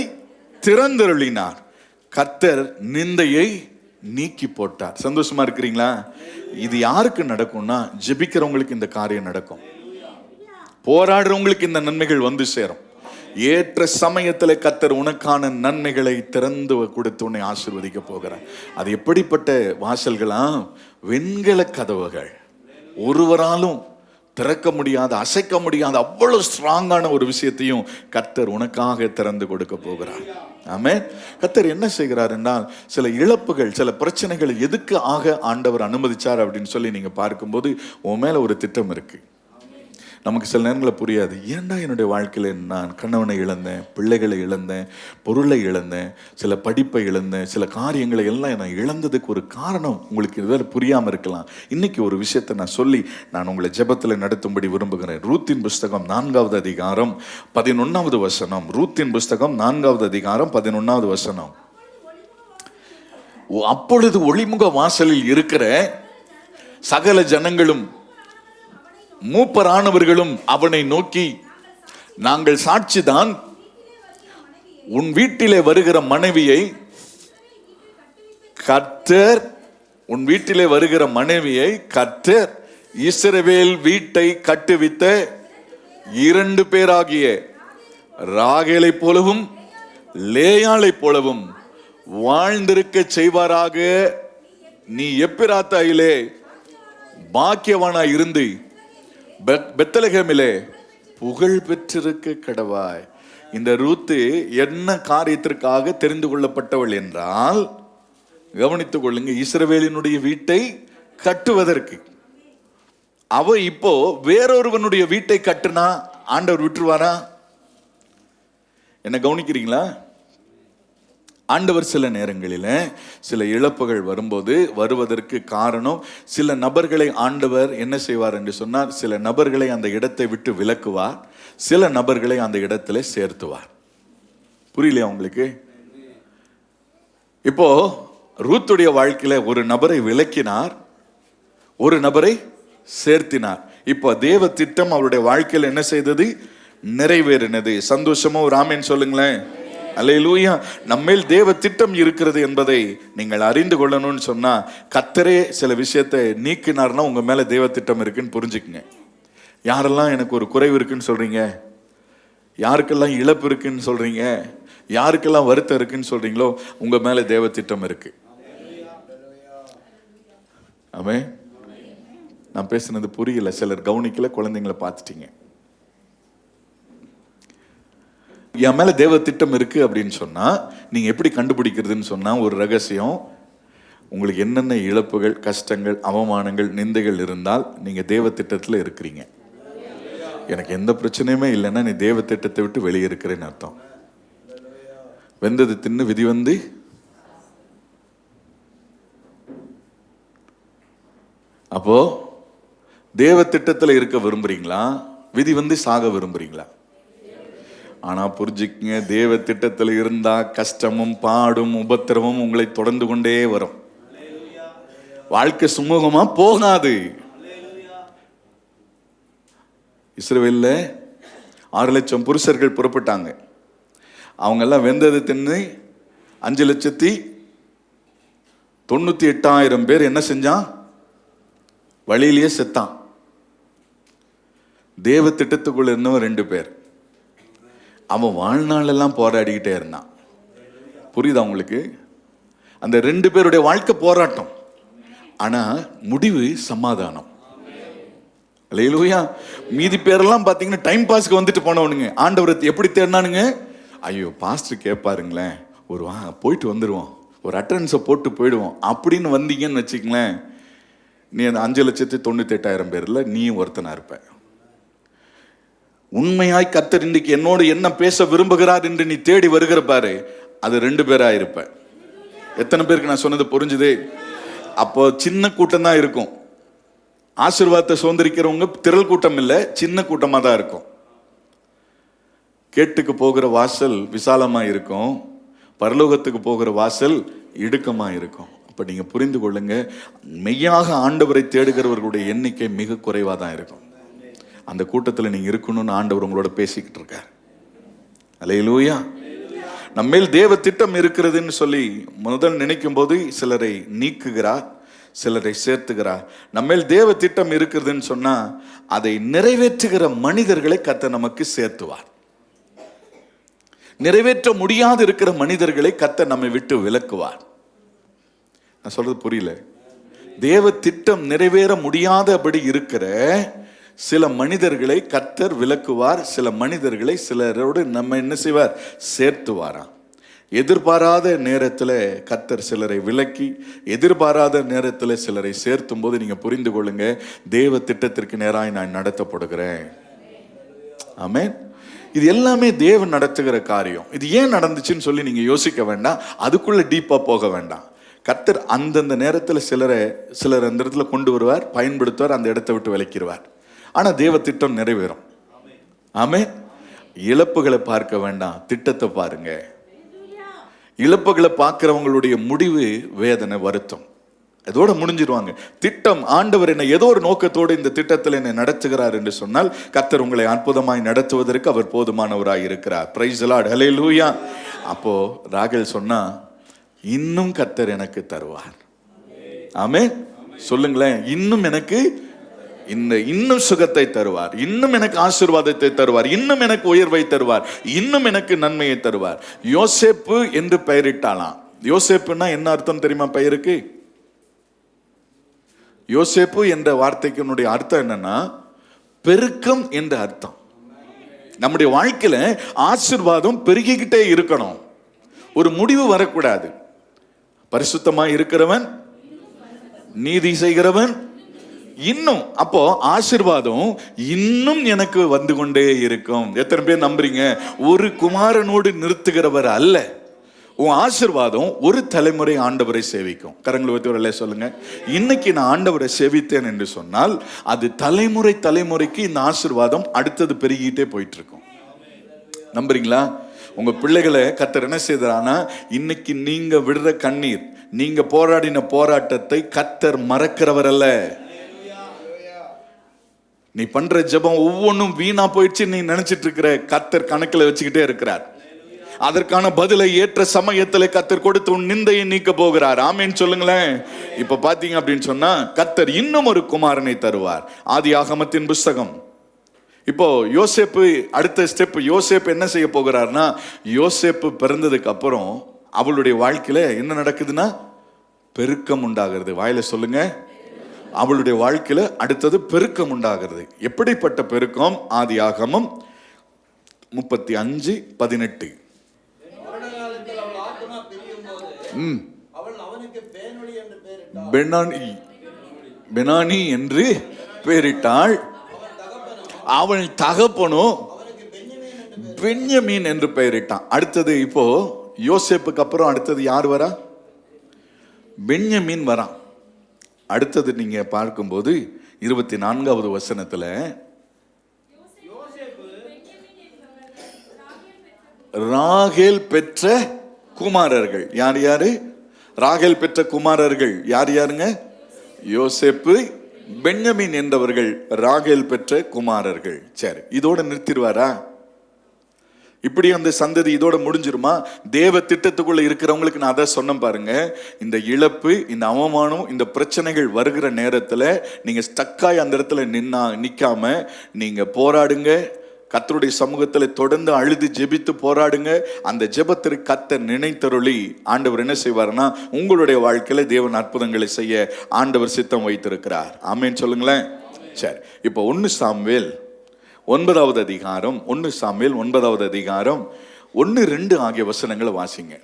திறந்தருளினார். கர்த்தர் நிந்தையை நீக்கி போட்டார். சந்தோஷமா இருக்கிறீங்களா? இது யாருக்கு நடக்கும்னா, ஜெபிக்கிறவங்களுக்கு இந்த காரியம் நடக்கும். போராடுறவங்களுக்கு இந்த நன்மைகள் வந்து சேரும். ஏற்ற சமயத்துல கர்த்தர் உனக்கான நன்மைகளை திறந்து கொடுத்து உன்னை ஆசீர்வதிக்க போகிறார். அது எப்படிப்பட்ட வாசல்களா? வெண்கல கதவுகள், ஒருவராலும் திறக்க முடியாத, அசைக்க முடியாத அவ்வளவு ஸ்ட்ராங்கான ஒரு விஷயத்தையும் கர்த்தர் உனக்காக திறந்து கொடுக்க போகிறார். ஆமென். கர்த்தர் என்ன செய்கிறார் என்றால், சில இழப்புகள், சில பிரச்சனைகள் எதுக்கு ஆண்டவர் அனுமதிச்சார் அப்படின்னு சொல்லி நீங்க பார்க்கும்போது உன் மேல ஒரு திட்டம் இருக்கு. நமக்கு சில நேரங்களில் புரியாது. ஏன்டா என்னுடைய வாழ்க்கையில் நான் கணவனை இழந்தேன், பிள்ளைகளை இழந்தேன், பொருளை இழந்தேன், சில படிப்பை இழந்தேன், சில காரியங்களை எல்லாம் நான் இழந்ததுக்கு ஒரு காரணம் உங்களுக்கு இதுவரை புரியாமல் இருக்கலாம். இன்னைக்கு ஒரு விஷயத்தை நான் சொல்லி நான் உங்களை ஜெபத்தில் நடத்தும்படி விரும்புகிறேன். ரூத்தின் புஸ்தகம் 4வது அதிகாரம் 11வது வசனம். ரூத்தின் புஸ்தகம் 4வது அதிகாரம் 11வது வசனம். அப்பொழுது ஒளிமுக வாசலில் இருக்கிற சகல ஜனங்களும் மூப்பரானவர்களும் அவனை நோக்கி, நாங்கள் சாட்சிதான், உன் வீட்டிலே வருகிற மனைவியை கர்த்தர், உன் வீட்டிலே வருகிற மனைவியை கர்த்தர் இஸ்ரவேல் வீட்டை கட்டுவித்த 2 பேராகிய ராகேலை போலவும் லேயாளை போலவும் வாழ்ந்திருக்க செய்வாராக. நீ எப்பிராத்தாயிலே பாக்கியவானாய் இருந்து பெத்லகேமிலே புகழ் பெற்றிருக்க கடவாய். இந்த ரூத்து என்ன காரியத்திற்காக தெரிந்து கொள்ளப்பட்டவள் என்றால், கவனித்துக் கொள்ளுங்க, இஸ்ரவேலினுடைய வீட்டை கட்டுவதற்கு. அவ இப்போ வேறொருவனுடைய வீட்டை கட்டுனா ஆண்டவர் விட்டுருவாரா? என்ன கவனிக்கிறீங்களா? ஆண்டவர் சில நேரங்களில் சில இழப்புகள் வருவதற்கு காரணம், சில நபர்களை ஆண்டவர் என்ன செய்வார் என்று சொன்னார், சில நபர்களை அந்த இடத்தை விட்டு விலக்குவார், சில நபர்களை அந்த இடத்துல சேர்த்துவார். புரியலையா உங்களுக்கு? இப்போ ரூத்துடைய வாழ்க்கையில ஒரு நபரை விலக்கினார், ஒரு நபரை சேர்த்தினார். இப்போ தேவ திட்டம் அவருடைய வாழ்க்கையில் என்ன செய்தது? நிறைவேறினது. சந்தோஷமா ஒரு ஆமென் சொல்லுங்களேன். அல்லேலூயா. நம்மேல் தேவ திட்டம் இருக்கிறது என்பதை நீங்கள் அறிந்து கொள்ளணும்னு சொன்னா, கர்த்தரே சில விஷயத்தை நீக்கினார்னா உங்க மேல தேவ திட்டம் இருக்குன்னு புரிஞ்சுக்குங்க. யாரெல்லாம் எனக்கு ஒரு குறைவு இருக்குன்னு சொல்றீங்க, யாருக்கெல்லாம் இழப்பு இருக்குன்னு சொல்றீங்க, யாருக்கெல்லாம் வருத்தம் இருக்குன்னு சொல்றீங்களோ, உங்க மேல தேவ திட்டம் இருக்கு. ஆமென். நான் பேசுனது புரியல, சிலர் கவனிக்கல, குழந்தைங்களை பார்த்துட்டீங்க. என் மேல தேவ திட்டம் இருக்கு அப்படின்னு சொன்னா நீங்க எப்படி கண்டுபிடிக்கிறதுன்னு சொன்னா, ஒரு ரகசியம். உங்களுக்கு என்னென்ன இழப்புகள், கஷ்டங்கள், அவமானங்கள், நிந்தைகள் இருந்தால் நீங்க தேவ திட்டத்துல இருக்கிறீங்க. எனக்கு எந்த பிரச்சனையுமே இல்லைன்னா நீ தேவ திட்டத்தை விட்டு வெளியே இருக்கிறேன்னு அர்த்தம். வெந்தது தின்னு விதி வந்து அப்போ தேவ திட்டத்துல இருக்க விரும்புறீங்களா, விதி வந்து சாக விரும்புறீங்களா? ஆனா புரிஞ்சுக்குங்க, தேவ திட்டத்தில் இருந்தா கஷ்டமும் பாடும் உபத்திரமும் உங்களை தொடர்ந்து கொண்டே வரும். வாழ்க்கை சுமூகமா போகாது. இஸ்ரவேலில் 6,00,000 புருஷர்கள் புறப்பட்டாங்க. அவங்கெல்லாம் வெந்தது தின்னு 5,98,000 பேர் என்ன செஞ்சான்? வழியிலேயே செத்தான். தேவ திட்டத்துக்குள்ள இருந்தவன் 2 பேர். அவன் வாழ்நாளெல்லாம் போராடிக்கிட்டே இருந்தான். புரியுதா உங்களுக்கு? அந்த 2 பேருடைய வாழ்க்கை போராட்டம், ஆனா முடிவு சமாதானம். அல்லேலூயா. மீதி பேரெல்லாம் பார்த்தீங்கன்னா டைம் பாஸ்க்கு வந்துட்டு போனவனுங்க. ஆண்டவரை எப்படி தேடினானுங்க? ஐயோ பாஸ்டர் கேட்பாருங்களேன், ஒரு போயிட்டு வந்துடுவோம், ஒரு அட்டண்டன்ஸை போட்டு போயிடுவோம் அப்படின்னு வந்தீங்கன்னு வச்சுக்கங்களேன், நீ அந்த 5,98,000 பேர்ல நீயும் ஒருத்தனா இருப்ப. உண்மையாய் கர்த்தர் இன்றைக்கு என்னோடு என்ன பேச விரும்புகிறார் என்று நீ தேடி வருகிற பாரு, அது 2 பேரா இருப்ப. எத்தனை பேருக்கு நான் சொன்னது புரிஞ்சுது? அப்போ சின்ன கூட்டம் தான் இருக்கும். ஆசீர்வாதத்தை சுதந்திரிக்கிறவங்க திரள் கூட்டம் இல்லை, சின்ன கூட்டமா தான் இருக்கும். கேட்டுக்கு போகிற வாசல் விசாலமா இருக்கும், பரலோகத்துக்கு போகிற வாசல் இடுக்கமா இருக்கும். அப்ப நீங்க புரிந்து கொள்ளுங்க, மெய்யாக ஆண்டவரை தேடுகிறவர்களுடைய எண்ணிக்கை மிக குறைவா தான் இருக்கும். அந்த கூட்டத்தில் நீங்க இருக்கணும்னு ஆண்டவர் உங்களோட பேசிக்கிட்டு இருக்கார். அல்லேலூயா. நம்மேல் தேவ திட்டம் இருக்கிறதுன்னு சொல்லி முதல் நினைக்கும் போது சிலரை நீக்குகிறார், சிலரை சேர்த்துகிறார். நம்மேல் தேவ திட்டம் இருக்கிறதுன்னு சொன்னா அதை நிறைவேற்றுகிற மனிதர்களை கர்த்தர் நமக்கு சேர்த்துவார். நிறைவேற்ற முடியாது இருக்கிற மனிதர்களை கர்த்தர் நம்மை விட்டு விலக்குவார். நான் சொல்றது புரியல? தேவ திட்டம் நிறைவேற முடியாதபடி இருக்கிற சில மனிதர்களை கர்த்தர் விலக்குவார், சில மனிதர்களை சிலரோடு நம்ம என்ன செய்வார்? சேர்த்துவாராம். எதிர்பாராத நேரத்தில் கர்த்தர் சிலரை விலக்கி எதிர்பாராத நேரத்தில் சிலரை சேர்த்தும் போது நீங்க புரிந்து கொள்ளுங்க, தேவ திட்டத்திற்கு நேராய் நான் நடத்தப்படுகிறேன். ஆமென். இது எல்லாமே தேவன் நடத்துகிற காரியம். இது ஏன் நடந்துச்சுன்னு சொல்லி நீங்க யோசிக்க வேண்டாம், அதுக்குள்ள டீப்பா போக வேண்டாம். கர்த்தர் அந்தந்த நேரத்தில் சிலர் அந்த இடத்துல கொண்டு வருவார், பயன்படுத்துவார், அந்த இடத்தை விட்டு விலக்கிடுவார். ஆனா தேவ திட்டம் நிறைவேறும். ஆமென். இழப்புகளை பார்க்க வேண்டாம், திட்டத்தை பாருங்க. இழப்புகளை பார்க்கிறவங்களுடைய முடிவு வேதனை, வருத்தம், அதோட முடிஞ்சிருவாங்க. திட்டம், ஆண்டவர் என்ன ஏதோ ஒரு நோக்கத்தோடு இந்த திட்டத்தில் என்னை நடத்துகிறார் என்று சொன்னால் கர்த்தர் உங்களை அற்புதமாய் நடத்துவதற்கு அவர் போதுமானவராய் இருக்கிறார். Praise the Lord. ஹல்லேலூயா. அப்போ ராகேல் சொன்னா, இன்னும் கர்த்தர் எனக்கு தருவார். ஆமென். சொல்லுங்களேன், இன்னும் எனக்கு இன்னும் சுகத்தை தருவார், இன்னும் எனக்கு ஆசீர்வாதத்தை தருவார், இன்னும் எனக்கு உயர்வை தருவார், இன்னும் எனக்கு நன்மையை தருவார். யோசேப்பு என்று பெயரிட்டாலாம். யோசேப்புன்னா என்ன அர்த்தம் தெரியுமா? பெயருக்கு யோசேப்பு என்ற வார்த்தைக்கு அர்த்தம் என்னன்னா பெருக்கம் என்ற அர்த்தம். நம்முடைய வாழ்க்கையில ஆசீர்வாதம் பெருகிக்கிட்டே இருக்கணும், ஒரு முடிவு வரக்கூடாது. பரிசுத்தமா இருக்கிறவன், நீதி செய்கிறவன் இன்னும், அப்போ ஆசீர்வாதம் இன்னும் எனக்கு வந்து கொண்டே இருக்கும். எத்தனை பேர் நம்புறீங்க? ஒரு குமாரனோடு நிறுத்துகிறவர் அல்ல, உன் ஆசீர்வாதம் ஒரு தலைமுறை ஆண்டவரை சேவிக்கும். கரங்களை வைத்து சொல்லுங்க, இன்னைக்கு நான் ஆண்டவரை சேவித்தேன் என்று சொன்னால் அது தலைமுறை தலைமுறைக்கு இந்த ஆசீர்வாதம் அடுத்தது பெருகிட்டே போயிட்டு இருக்கும். நம்புறீங்களா? உங்க பிள்ளைகளை கர்த்தர் என்ன செய்தானா, இன்னைக்கு நீங்க விடுற கண்ணீர், நீங்க போராடின போராட்டத்தை கர்த்தர் மறக்கிறவர் அல்ல. நீ பண்ற ஜெபம் ஒவ்வொன்றும் வீணா போயிடுச்சு நீ நினைச்சிட்டு இருக்கிற, கர்த்தர் கணக்கில் வச்சுக்கிட்டே இருக்கிறார். அதற்கான பதிலை ஏற்ற சமயத்தில் கர்த்தர் கொடுத்து உன் நிந்தையை நீக்க போகிறார். ஆமேன்னு சொல்லுங்களேன். இப்ப பாத்தீங்க அப்படின்னு சொன்னா கர்த்தர் இன்னும் ஒரு குமாரனை தருவார். ஆதியாகமத்தின் புஸ்தகம். இப்போ யோசேப்பு அடுத்த ஸ்டெப். யோசேப்பு என்ன செய்ய போகிறார்னா, யோசேப்பு பிறந்ததுக்கு அப்புறம் அவளுடைய வாழ்க்கையில என்ன நடக்குதுன்னா பெருக்கம் உண்டாகிறது. வாயில சொல்லுங்க, அவளுடைய வாழ்க்கையில அடுத்தது பெருக்கம் உண்டாகிறது. எப்படிப்பட்ட பெருக்கம்? ஆதியாகமம் 35:18. பெனானி என்று பெயரிட்டாள். அவள் தகப்பனோ பென்யமீன் என்று பெயரிட்டான். அடுத்தது இப்போ யோசேப்புக்கு அப்புறம் அடுத்தது யார் வரா? பென்யமீன் வரான். அடுத்தது நீங்க பார்க்கும்போது 24வது வசனத்துல ராகேல் பெற்ற குமாரர்கள் யார் யாரு? ராகேல் பெற்ற குமாரர்கள் யார் யாருங்க? யோசேப்பு, பென்யமீன் என்றவர்கள் ராகேல் பெற்ற குமாரர்கள். சரி, இதோட நிறுத்திடுவாரா? இப்படி அந்த சந்ததி இதோட முடிஞ்சிருமா? தேவ திட்டத்துக்குள்ள இருக்கிறவங்களுக்கு நான் அதை சொன்னேன் பாருங்க. இந்த இழப்பு, இந்த அவமானம், இந்த பிரச்சனைகள் வருகிற நேரத்துல நீங்க ஸ்டக்காய் அந்த இடத்துல நிக்காம நீங்க போராடுங்க. கர்த்தருடைய சமூகத்துல தொடர்ந்து அழுது ஜெபித்து போராடுங்க. அந்த ஜெபத்திற்கு கர்த்தர் நினைத்தருளி ஆண்டவர் என்ன செய்வார்னா, உங்களுடைய வாழ்க்கையில தேவன் அற்புதங்களை செய்ய ஆண்டவர் சித்தம் வைத்திருக்கிறார். ஆமென் சொல்லுங்களேன். சரி, இப்போ 1 சாமுவேல் 9வது அதிகாரம், 1 சாமுவேல் 9வது அதிகாரம் 1-2 ஆகிய வசனங்களை வாசிங்க.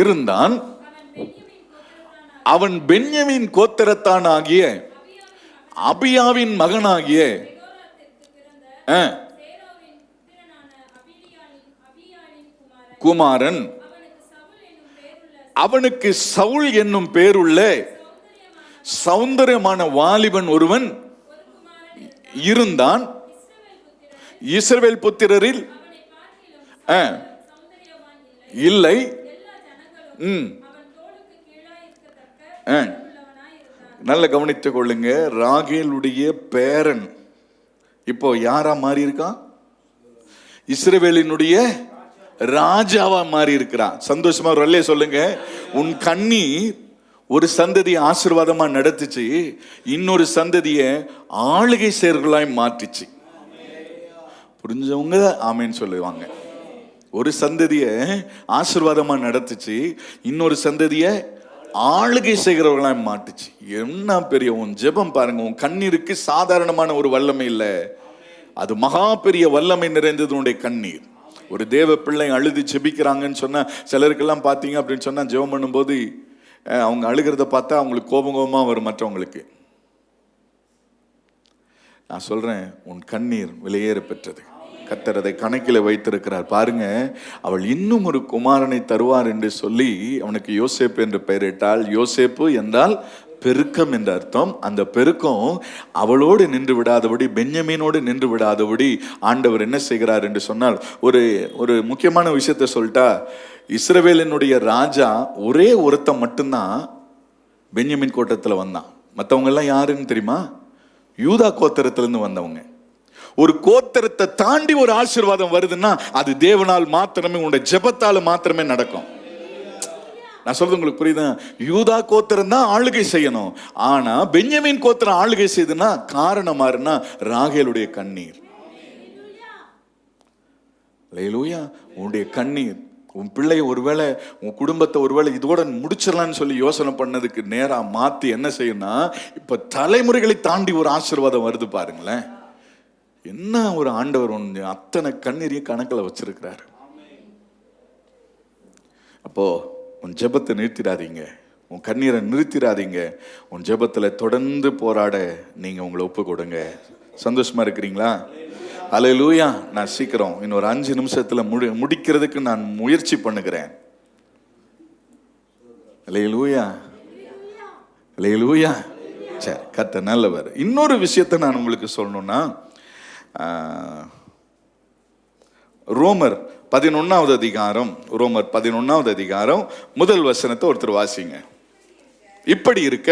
இருந்தான், அவன் பென்யமீன் கோத்திரத்தான் ஆகிய அபியாவின் மகனாகிய குமாரன், அவனுக்கு சவுல் என்னும் பேருள்ள சௌந்தரியமான வாலிபன் ஒருவன் இருந்தான். இஸ்ரவேல் புத்திரரில் இல்லை. நல்ல கவனித்துக் கொள்ளுங்க. ராகேலுடைய பேரன் இப்போ யாரா மாறி இருக்கான்? இஸ்ரவேலினுடைய ராஜாவா மாறி இருக்கிறான். சந்தோஷமா ஒரு சொல்லுங்க. உன் கண்ணீர் ஒரு சந்ததியை ஆசீர்வாதமா நடத்துச்சு, இன்னொரு சந்ததியை ஆளுகை செயல்களாய் மாற்றிச்சு. புரிஞ்சவங்க ஆமேன்னு சொல்லுவாங்க. ஒரு சந்ததியை ஆசீர்வாதமா நடத்துச்சு, இன்னொரு சந்ததியை ஆளுகை செய்கிறவர்களாய் மாட்டுச்சு. என்ன பெரிய உன் ஜெபம் பாருங்க. உன் கண்ணீருக்கு சாதாரணமான ஒரு வல்லமை இல்லை, அது மகா பெரிய வல்லமை நிறைந்தது உன்னுடைய கண்ணீர். ஒரு தேவ பிள்ளை அழுது ஜெபிக்கிறாங்கன்னு சொன்னா, சிலருக்கெல்லாம் பார்த்தீங்க அப்படின்னு சொன்னா ஜெபம் பண்ணும்போது அவங்க அழுகிறத பார்த்தா அவங்களுக்கு கோபமா வரும் மற்றவங்களுக்கு. நான் சொல்றேன், உன் கண்ணீர் விலையேற பெற்றது. கர்த்தர் அதை கணக்கில் வைத்திருக்கிறார். பாருங்க, அவள் இன்னும் ஒரு குமாரனை தருவார் என்று சொல்லி அவனுக்கு யோசேப்பு என்று பெயரிட்டால். யோசேப்பு என்றால் பெருக்கம் என்ற அர்த்தம். அந்த பெருக்கம் அவளோடு நின்று விடாதபடி, பென்யமீனோடு நின்று விடாதபடி ஆண்டவர் என்ன செய்கிறார் என்று சொன்னால், ஒரு முக்கியமான விஷயத்தை சொல்லிட்டா, இஸ்ரவேலினுடைய ராஜா ஒரே ஒருத்தன் மட்டும்தான் பென்யமீன் கோத்திரத்தில் வந்தான். மற்றவங்க எல்லாம் யாருன்னு தெரியுமா? யூதா கோத்திரத்திலிருந்து வந்தவங்க. ஒரு கோத்திரத்தை தாண்டி ஒரு ஆசீர்வாதம் வருதுன்னா அது தேவனால் மாத்திரமே, உங்களுடைய ஜெபத்தால மாத்திரமே நடக்கும். நான் சொல்றது உங்களுக்கு புரியுதா? யூதா கோத்திரம் தான் ஆளுகை செய்யணும். ஆனா பென்யமீன் கோத்திரம் ஆளுகை செய்யுதுன்னா காரணம் மாறுனா ராகேலுடைய கண்ணீர். அல்லேலூயா. உன்னுடைய கண்ணீர் உன் பிள்ளைய ஒருவேளை, உன் குடும்பத்தை ஒருவேளை இதோட முடிச்சிடலான்னு சொல்லி யோசனை பண்ணதுக்கு நேரா மாத்தி என்ன செய்யணும்னா, இப்ப தலைமுறைகளை தாண்டி ஒரு ஆசீர்வாதம் வருது பாருங்களேன். என்ன ஒரு ஆண்டவர் ஒன்று அத்தனை கண்ணீரையும் கணக்கில் வச்சிருக்கிறாரு. அப்போ உன் ஜெபத்தை நிறுத்திடாதீங்க, உன் கண்ணீரை நிறுத்திடாதீங்க. உன் ஜெபத்தில் தொடர்ந்து போராட நீங்க உங்களை ஒப்பு கொடுங்க. சந்தோஷமா இருக்கிறீங்களா? அல்லேலூயா. நான் சீக்கிரம் இன்னொரு 5 நிமிஷத்துல முடிக்கிறதுக்கு நான் முயற்சி பண்ணுகிறேன். அல்லேலூயா, அல்லேலூயா. சரி, கர்த்தர் நல்லவர். இன்னொரு விஷயத்தை நான் உங்களுக்கு சொல்லணும்னா, ரோமர் 11வது அதிகாரம், ரோமர் 11வது அதிகாரம் முதல் வசனத்தை ஒருத்தர் வாசிங்க. இப்படி இருக்க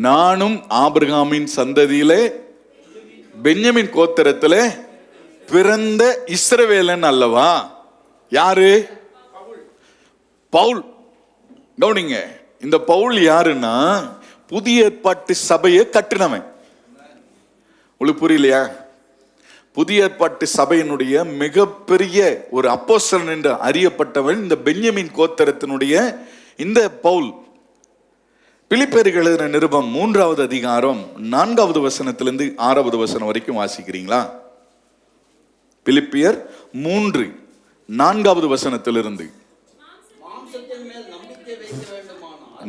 நானும் ஆபிரகாமின் சந்ததியிலே பென்யமீன் கோத்திரத்திலே பிறந்த இஸ்ரவேலன் அல்லவா? யாரு? பவுல். கவனிங்க, இந்த பவுல் யாருன்னா புதிய ஏற்பாட்டு சபையை கட்டினவன். உங்களுக்கு புரியலையா? புதிய ஏற்பாட்டு சபையினுடைய மிகப்பெரிய ஒரு அப்போஸ்தலன் என்று அறியப்பட்டவன் இந்த பென்யமீன் கோத்திரத்தினுடைய இந்த பவுல். பிலிப்பியருக்கு எழுதின நிருபம் 3வது அதிகாரம் 4வது வசனத்திலிருந்து 6வது வசனம் வரைக்கும் வாசிக்கிறீங்களா? பிலிப்பியர் 3:4வது வசனத்திலிருந்து.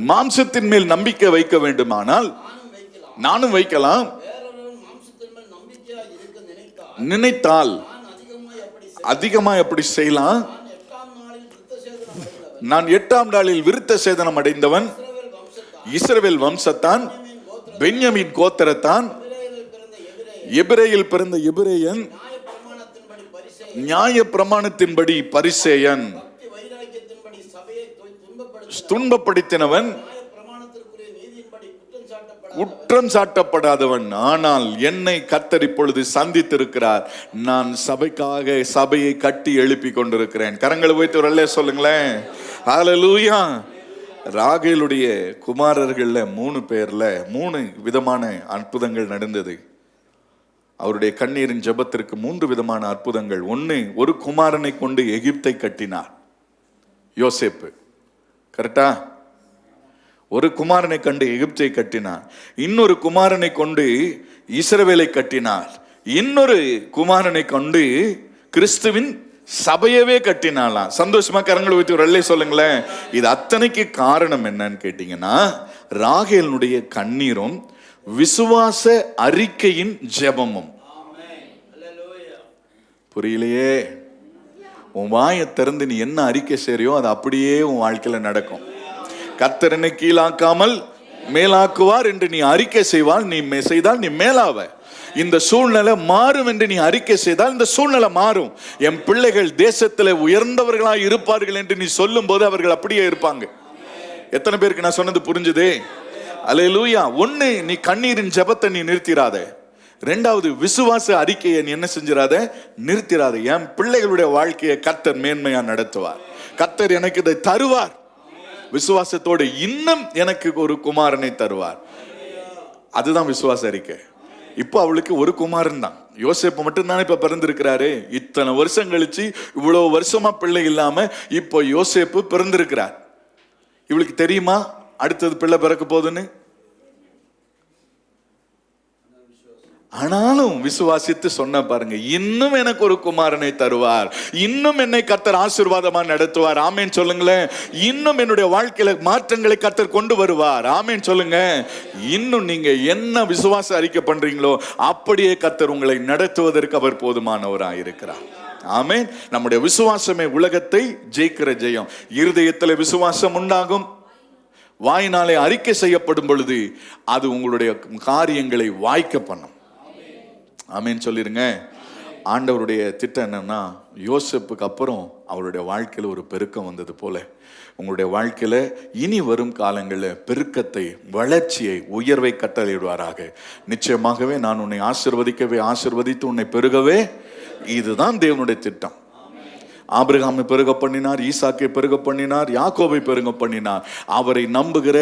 மாம்சத்தின் மேல் நம்பிக்கை வைக்க வேண்டுமானால் நானும் வைக்கலாம், நினைத்தால் அதிகமாய் அப்படி செய்யலாம். நான் 8ஆம் நாளில் விருத்த சேதனம் அடைந்தவன், இஸ்ரவேல் வம்சத்தான், பென்யமீன் கோத்திரத்தான், எபிரேயில் பிறந்த எபிரேயன், நியாய பிரமாணத்தின்படி பரிசேயன், துன்பப்படுத்தினவன், குற்றம் சாட்டப்படாதவன். ஆனால் என்னை கர்த்தர் இப்பொழுது சந்தித்திருக்கிறார். நான் சபைக்காக சபையை கட்டி எழுப்பி கொண்டிருக்கிறேன். கரங்களை வைத்து ஒரு சொல்லுங்களேன். ஹல்லேலூயா. ராகேலுடைய குமாரர்கள்ல 3 பேர்ல 3 விதமான அற்புதங்கள் நடந்தது. அவருடைய கண்ணீரின் ஜெபத்திற்கு 3 விதமான அற்புதங்கள். 1, ஒரு குமாரனை கொண்டு எகிப்தை கட்டினார், யோசேப்பு. கரெக்டா? ஒரு குமாரனை கண்டு எகிப்தை கட்டினார். இன்னொரு குமாரனை கொண்டு இஸ்ரவேலை கட்டினார். இன்னொரு குமாரனை கொண்டு கிறிஸ்துவின் சபையவே கட்டினாலாம். சந்தோஷமா கரங்களை வைத்து ஒரு அல்லே சொல்லுங்களேன். இது அத்தனைக்கு காரணம் என்னன்னு கேட்டீங்கன்னா, ராகேலுடைய கண்ணீரும் விசுவாச அறிக்கையின் ஜெபமும். புரியலையே? உன் வாயை திறந்து நீ என்ன அறிக்கை செய்றியோ அது அப்படியே உன் வாழ்க்கையில நடக்கும். கர்த்தர் என்னை கீழாக்காமல் மேலாக்குவார் என்று நீ அறிக்கை செய்வால், நீ செய்தால் நீ மேலாவ. இந்த சூழ்நிலை மாறும் என்று நீ அறிக்கை செய்தால் இந்த சூழ்நிலை மாறும். என் பிள்ளைகள் தேசத்தில் உயர்ந்தவர்களாக இருப்பார்கள் என்று நீ சொல்லும் போது அவர்கள் அப்படியே இருப்பாங்க. எத்தனை பேருக்கு நான் சொன்னது புரிஞ்சுது? அல்லேலூயா. 1, நீ கண்ணீரின் ஜெபத்தை நீ நிறுத்திராத. 2வது, விசுவாச அறிக்கையை நீ என்ன செஞ்சிராத, நிறுத்திராத. என் பிள்ளைகளுடைய வாழ்க்கையை கர்த்தர் மேன்மையா நடத்துவார். கர்த்தர் எனக்கு இதை தருவார். விசுவாசத்தோடு இன்னும் எனக்கு ஒரு குமாரனை தருவார். அதுதான் விசுவாச அறிக்கை. இப்போ அவளுக்கு ஒரு குமாரன் தான், யோசேப்பு மட்டும்தானே இப்ப பிறந்திருக்கிறாரு. இத்தனை வருஷம் கழிச்சு, இவ்வளவு வருஷமா பிள்ளை இல்லாம இப்போ யோசேப்பு பிறந்திருக்கிறார். இவளுக்கு தெரியுமா அடுத்தது பிள்ளை பிறக்க போகுதுன்னு? ஆனாலும் விசுவாசித்து சொன்ன பாருங்க, இன்னும் எனக்கு ஒரு குமாரனை தருவார், இன்னும் என்னை கர்த்தர் ஆசீர்வாதமா நடத்துவார். ஆமேன் சொல்லுங்களேன். இன்னும் என்னுடைய வாழ்க்கையில மாற்றங்களை கர்த்தர் கொண்டு வருவார். ஆமேன் சொல்லுங்க. இன்னும் நீங்க என்ன விசுவாச அறிக்கை பண்றீங்களோ அப்படியே கர்த்தர் உங்களை நடத்துவதற்கு அவர் போதுமானவராக இருக்கிறார். ஆமேன். நம்முடைய விசுவாசமே உலகத்தை ஜெயிக்கிற ஜெயம். இருதயத்தில் விசுவாசம் உண்டாகும், வாயினாலே அறிக்கை செய்யப்படும் பொழுது அது உங்களுடைய காரியங்களை வாய்க்க பண்ணும். ஆமேன் சொல்லிருங்க. ஆண்டவருடைய திட்டம் என்னன்னா, யோசேப்புக்கு அப்புறம் அவருடைய வாழ்க்கையில் ஒரு பெருக்கம் வந்தது போல உங்களுடைய வாழ்க்கையில இனி வரும் காலங்களில் பெருக்கத்தை, வளர்ச்சியை, உயர்வை கட்டளையிடுவாராக. நிச்சயமாகவே நான் உன்னை ஆசீர்வதித்து உன்னை பெருகவே. இதுதான் தேவனுடைய திட்டம். ஆபிரகாமை பெருக பண்ணினார், ஈசாக்கை பெருக பண்ணினார், யாக்கோபை பெருக பண்ணினார். அவரை நம்புகிற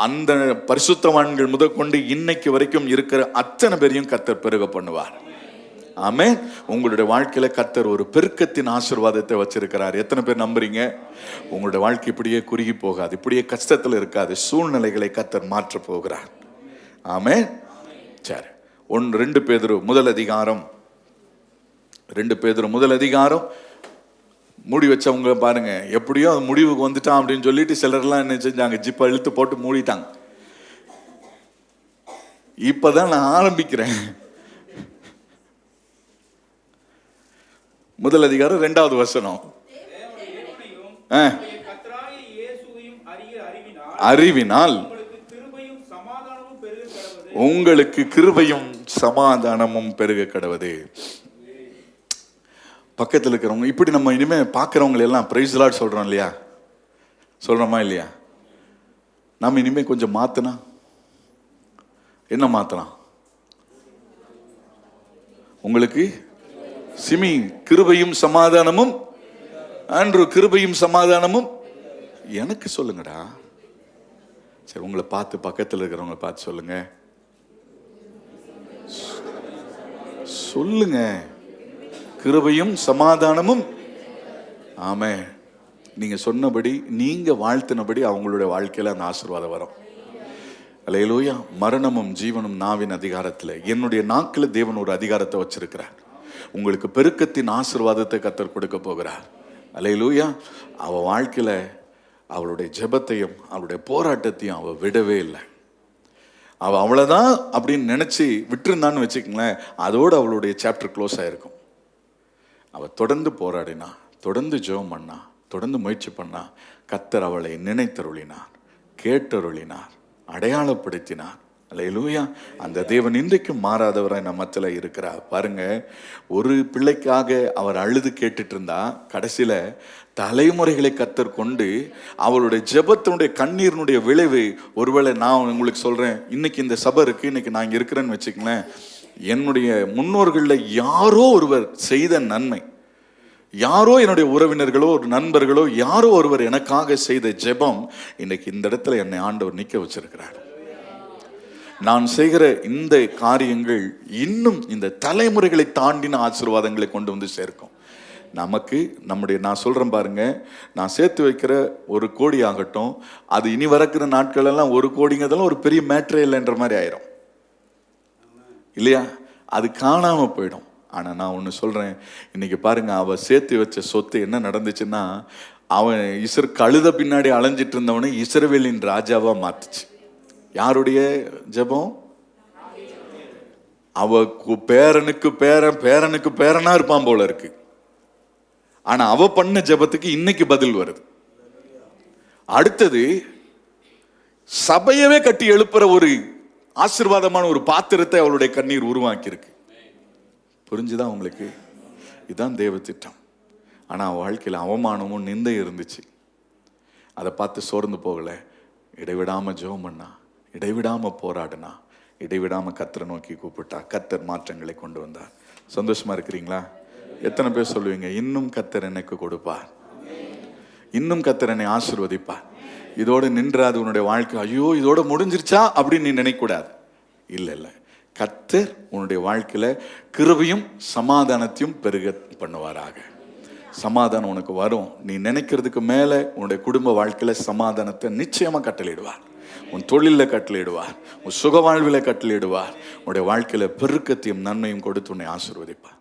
அந்த பரிசுத்தவான்கள் முதற்கொண்டு இன்னைக்கு வரைக்கும் இருக்கிற அத்தனை பேரையும் கர்த்தர் பெருக பண்ணுவார். ஆமென். உங்களுடைய வாழ்க்கையில கர்த்தர் ஒரு பெருக்கத்தின் ஆசீர்வாதத்தை வச்சிருக்கிறார். எத்தனை பேர் நம்புறீங்க? உங்களுடைய வாழ்க்கை இப்படியே குறுகி போகாது, இப்படியே கஷ்டத்தில் இருக்காது. சூழ்நிலைகளை கர்த்தர் மாற்ற போகிறார். ஆமென். சரி, 2 பேதுரு முதல் அதிகாரம், 2 பேதுரு முதல் அதிகாரம். மூடி வச்சவங்க பாருங்க, எப்படியோ முடிவுக்கு வந்துட்டான் அப்படின்னு சொல்லிட்டு சிலர்லாம் என்ன செஞ்சாங்க, ஜிப்பை இழுத்து போட்டு மூடிட்டாங்க. இப்பதான் நான் ஆரம்பிக்கிறேன். முதல் அதிகாரம் 2வது வசனம். அறிவினால் உங்களுக்கு கிருபையும் சமாதானமும் பெருக கடவது. பக்கத்தில் இருக்கிறவங்க இப்படி நம்ம இனிமே பார்க்குறவங்க எல்லாம் பிரைஸ் தி லார்ட் சொல்றோம் இல்லையா? சொல்றோமா இல்லையா? நம்ம இனிமே கொஞ்சம் மாத்தினா என்ன மாத்தலாம்? உங்களுக்கு சிமி கிருபையும் சமாதானமும், ஆண்ட்ரூ கிருபையும் சமாதானமும் எனக்கு சொல்லுங்கடா. சரி, உங்களை பார்த்து பக்கத்தில் இருக்கிறவங்களை பார்த்து சொல்லுங்க, சொல்லுங்க கிருபையும் சமாதானமும். ஆமே. நீங்க சொன்னபடி, நீங்க வாழ்த்தினபடி அவங்களுடைய வாழ்க்கையில அந்த ஆசீர்வாதம் வரும். அல்லேலூயா. மரணமும் ஜீவனும் நாவின் அதிகாரத்தில், என்னுடைய நாக்கில் தேவன் ஒரு அதிகாரத்தை வச்சிருக்கிறார். உங்களுக்கு பெருக்கத்தின் ஆசீர்வாதத்தை கர்த்தர் கொடுக்க போகிறார். அல்லேலூயா. அவ வாழ்க்கையில அவளுடைய ஜெபத்தையும் அவளுடைய போராட்டத்தையும் அவ விடவே இல்லை. அவ அவ்வளவுதான் அப்படின்னு நினைச்சு விட்டுருந்தான்னு வச்சுக்கங்களேன், அதோடு அவளுடைய சாப்டர் க்ளோஸ் ஆயிருக்கும். அவ தொடர்ந்து போராடினா, தொடர்ந்து ஜெபம் பண்ணா, தொடர்ந்து முயற்சி பண்ணா. கர்த்தர் அவளை நினைத்தருளினார், கேட்டருளினார், அடையாளப்படுத்தினார். அல்லேலூயா. அந்த தேவன் இன்றைக்கும் மாறாதவராய் நம்ம மத்தியில இருக்கிறார். பாருங்க, ஒரு பிள்ளைக்காக அவர் அழுது கேட்டுட்டு இருந்தா, கடைசியில தலைமுறைகளை கத்தர் கொண்டு அவளுடைய ஜெபத்தினுடைய கண்ணீரினுடைய விளைவு, ஒருவேளை நான் உங்களுக்கு சொல்றேன், இன்னைக்கு இந்த சபை இருக்கு, இன்னைக்கு நான் இங்க இருக்கிறேன்னு வச்சுக்கங்களேன், என்னுடைய முன்னோர்களில் யாரோ ஒருவர் செய்த நன்மை, யாரோ என்னுடைய உறவினர்களோ ஒரு நண்பர்களோ யாரோ ஒருவர் எனக்காக செய்த ஜெபம் இன்னைக்கு இந்த இடத்துல என்னை ஆண்டவர் நிற்க வச்சிருக்கிறார். நான் செய்கிற இந்த காரியங்கள் இன்னும் இந்த தலைமுறைகளை தாண்டின ஆசீர்வாதங்களை கொண்டு வந்து சேர்க்கும் நமக்கு. நான் சொல்றேன் பாருங்க, நான் சேர்த்து வைக்கிற 1 கோடி ஆகட்டும், அது இனி வரக்கிற நாட்கள் எல்லாம் 1 கோடிங்கிறதெல்லாம் ஒரு பெரிய மேட்ரே இல்லைன்ற மாதிரி ஆயிரும் இல்லையா? அது காணாம போயிடும். ஆனா நான் ஒன்று சொல்றேன், இன்னைக்கு பாருங்க, அவ சேர்த்து வச்ச சொத்து என்ன நடந்துச்சுன்னா, அவன் கழுத பின்னாடி அலைஞ்சிட்டு இருந்தவனை இஸ்ரவேலின் ராஜாவா மாத்துச்சு. யாருடைய ஜெபம்? அவ பேரனுக்கு பேரனுக்கு பேரனா இருப்பான் போல இருக்கு. ஆனா அவ பண்ண ஜெபத்துக்கு இன்னைக்கு பதில் வருது. அடுத்தது சபையவே கட்டி எழுப்புற ஒரு ஆசீர்வாதமான ஒரு பாத்திரத்தை அவளுடைய கண்ணீர் உருவாக்கி இருக்கு. புரிஞ்சுதான் உங்களுக்கு? இதுதான் தேவ திட்டம். ஆனா வாழ்க்கையில் அவமானமும் நிந்தை இருந்துச்சு. அதை பார்த்து சோர்ந்து போகல, இடைவிடாம ஜெபம் பண்ணா, இடைவிடாம போராடினா, இடைவிடாம கர்த்தரை நோக்கி கூப்பிட்டா, கர்த்தர் மாற்றங்களை கொண்டு வந்தார். சந்தோஷமா இருக்கிறீங்களா? எத்தனை பேர் சொல்லுவீங்க, இன்னும் கர்த்தர் எனக்கு கொடுப்பார், இன்னும் கர்த்தர் என்னை ஆசீர்வதிப்பார்? இதோட நின்றாது உன்னுடைய வாழ்க்கை, ஐயோ இதோட முடிஞ்சிருச்சா அப்படின்னு நீ நினைக்க கூடாது. இல்லை, கர்த்தர் உன்னுடைய வாழ்க்கையில கிருபையும் சமாதானத்தையும் பெருக பண்ணுவாராக. சமாதானம் உனக்கு வரும். நீ நினைக்கிறதுக்கு மேல உன்னுடைய குடும்ப வாழ்க்கையில சமாதானத்தை நிச்சயமா கட்டளையிடுவார். உன் தொழிலில் கட்டளையிடுவார், உன் சுக வாழ்வில் கட்டளையிடுவார். உன்னுடைய வாழ்க்கையில பெருக்கத்தையும் நன்மையும் கொடுத்து உன்னை ஆசீர்வதிப்பார்.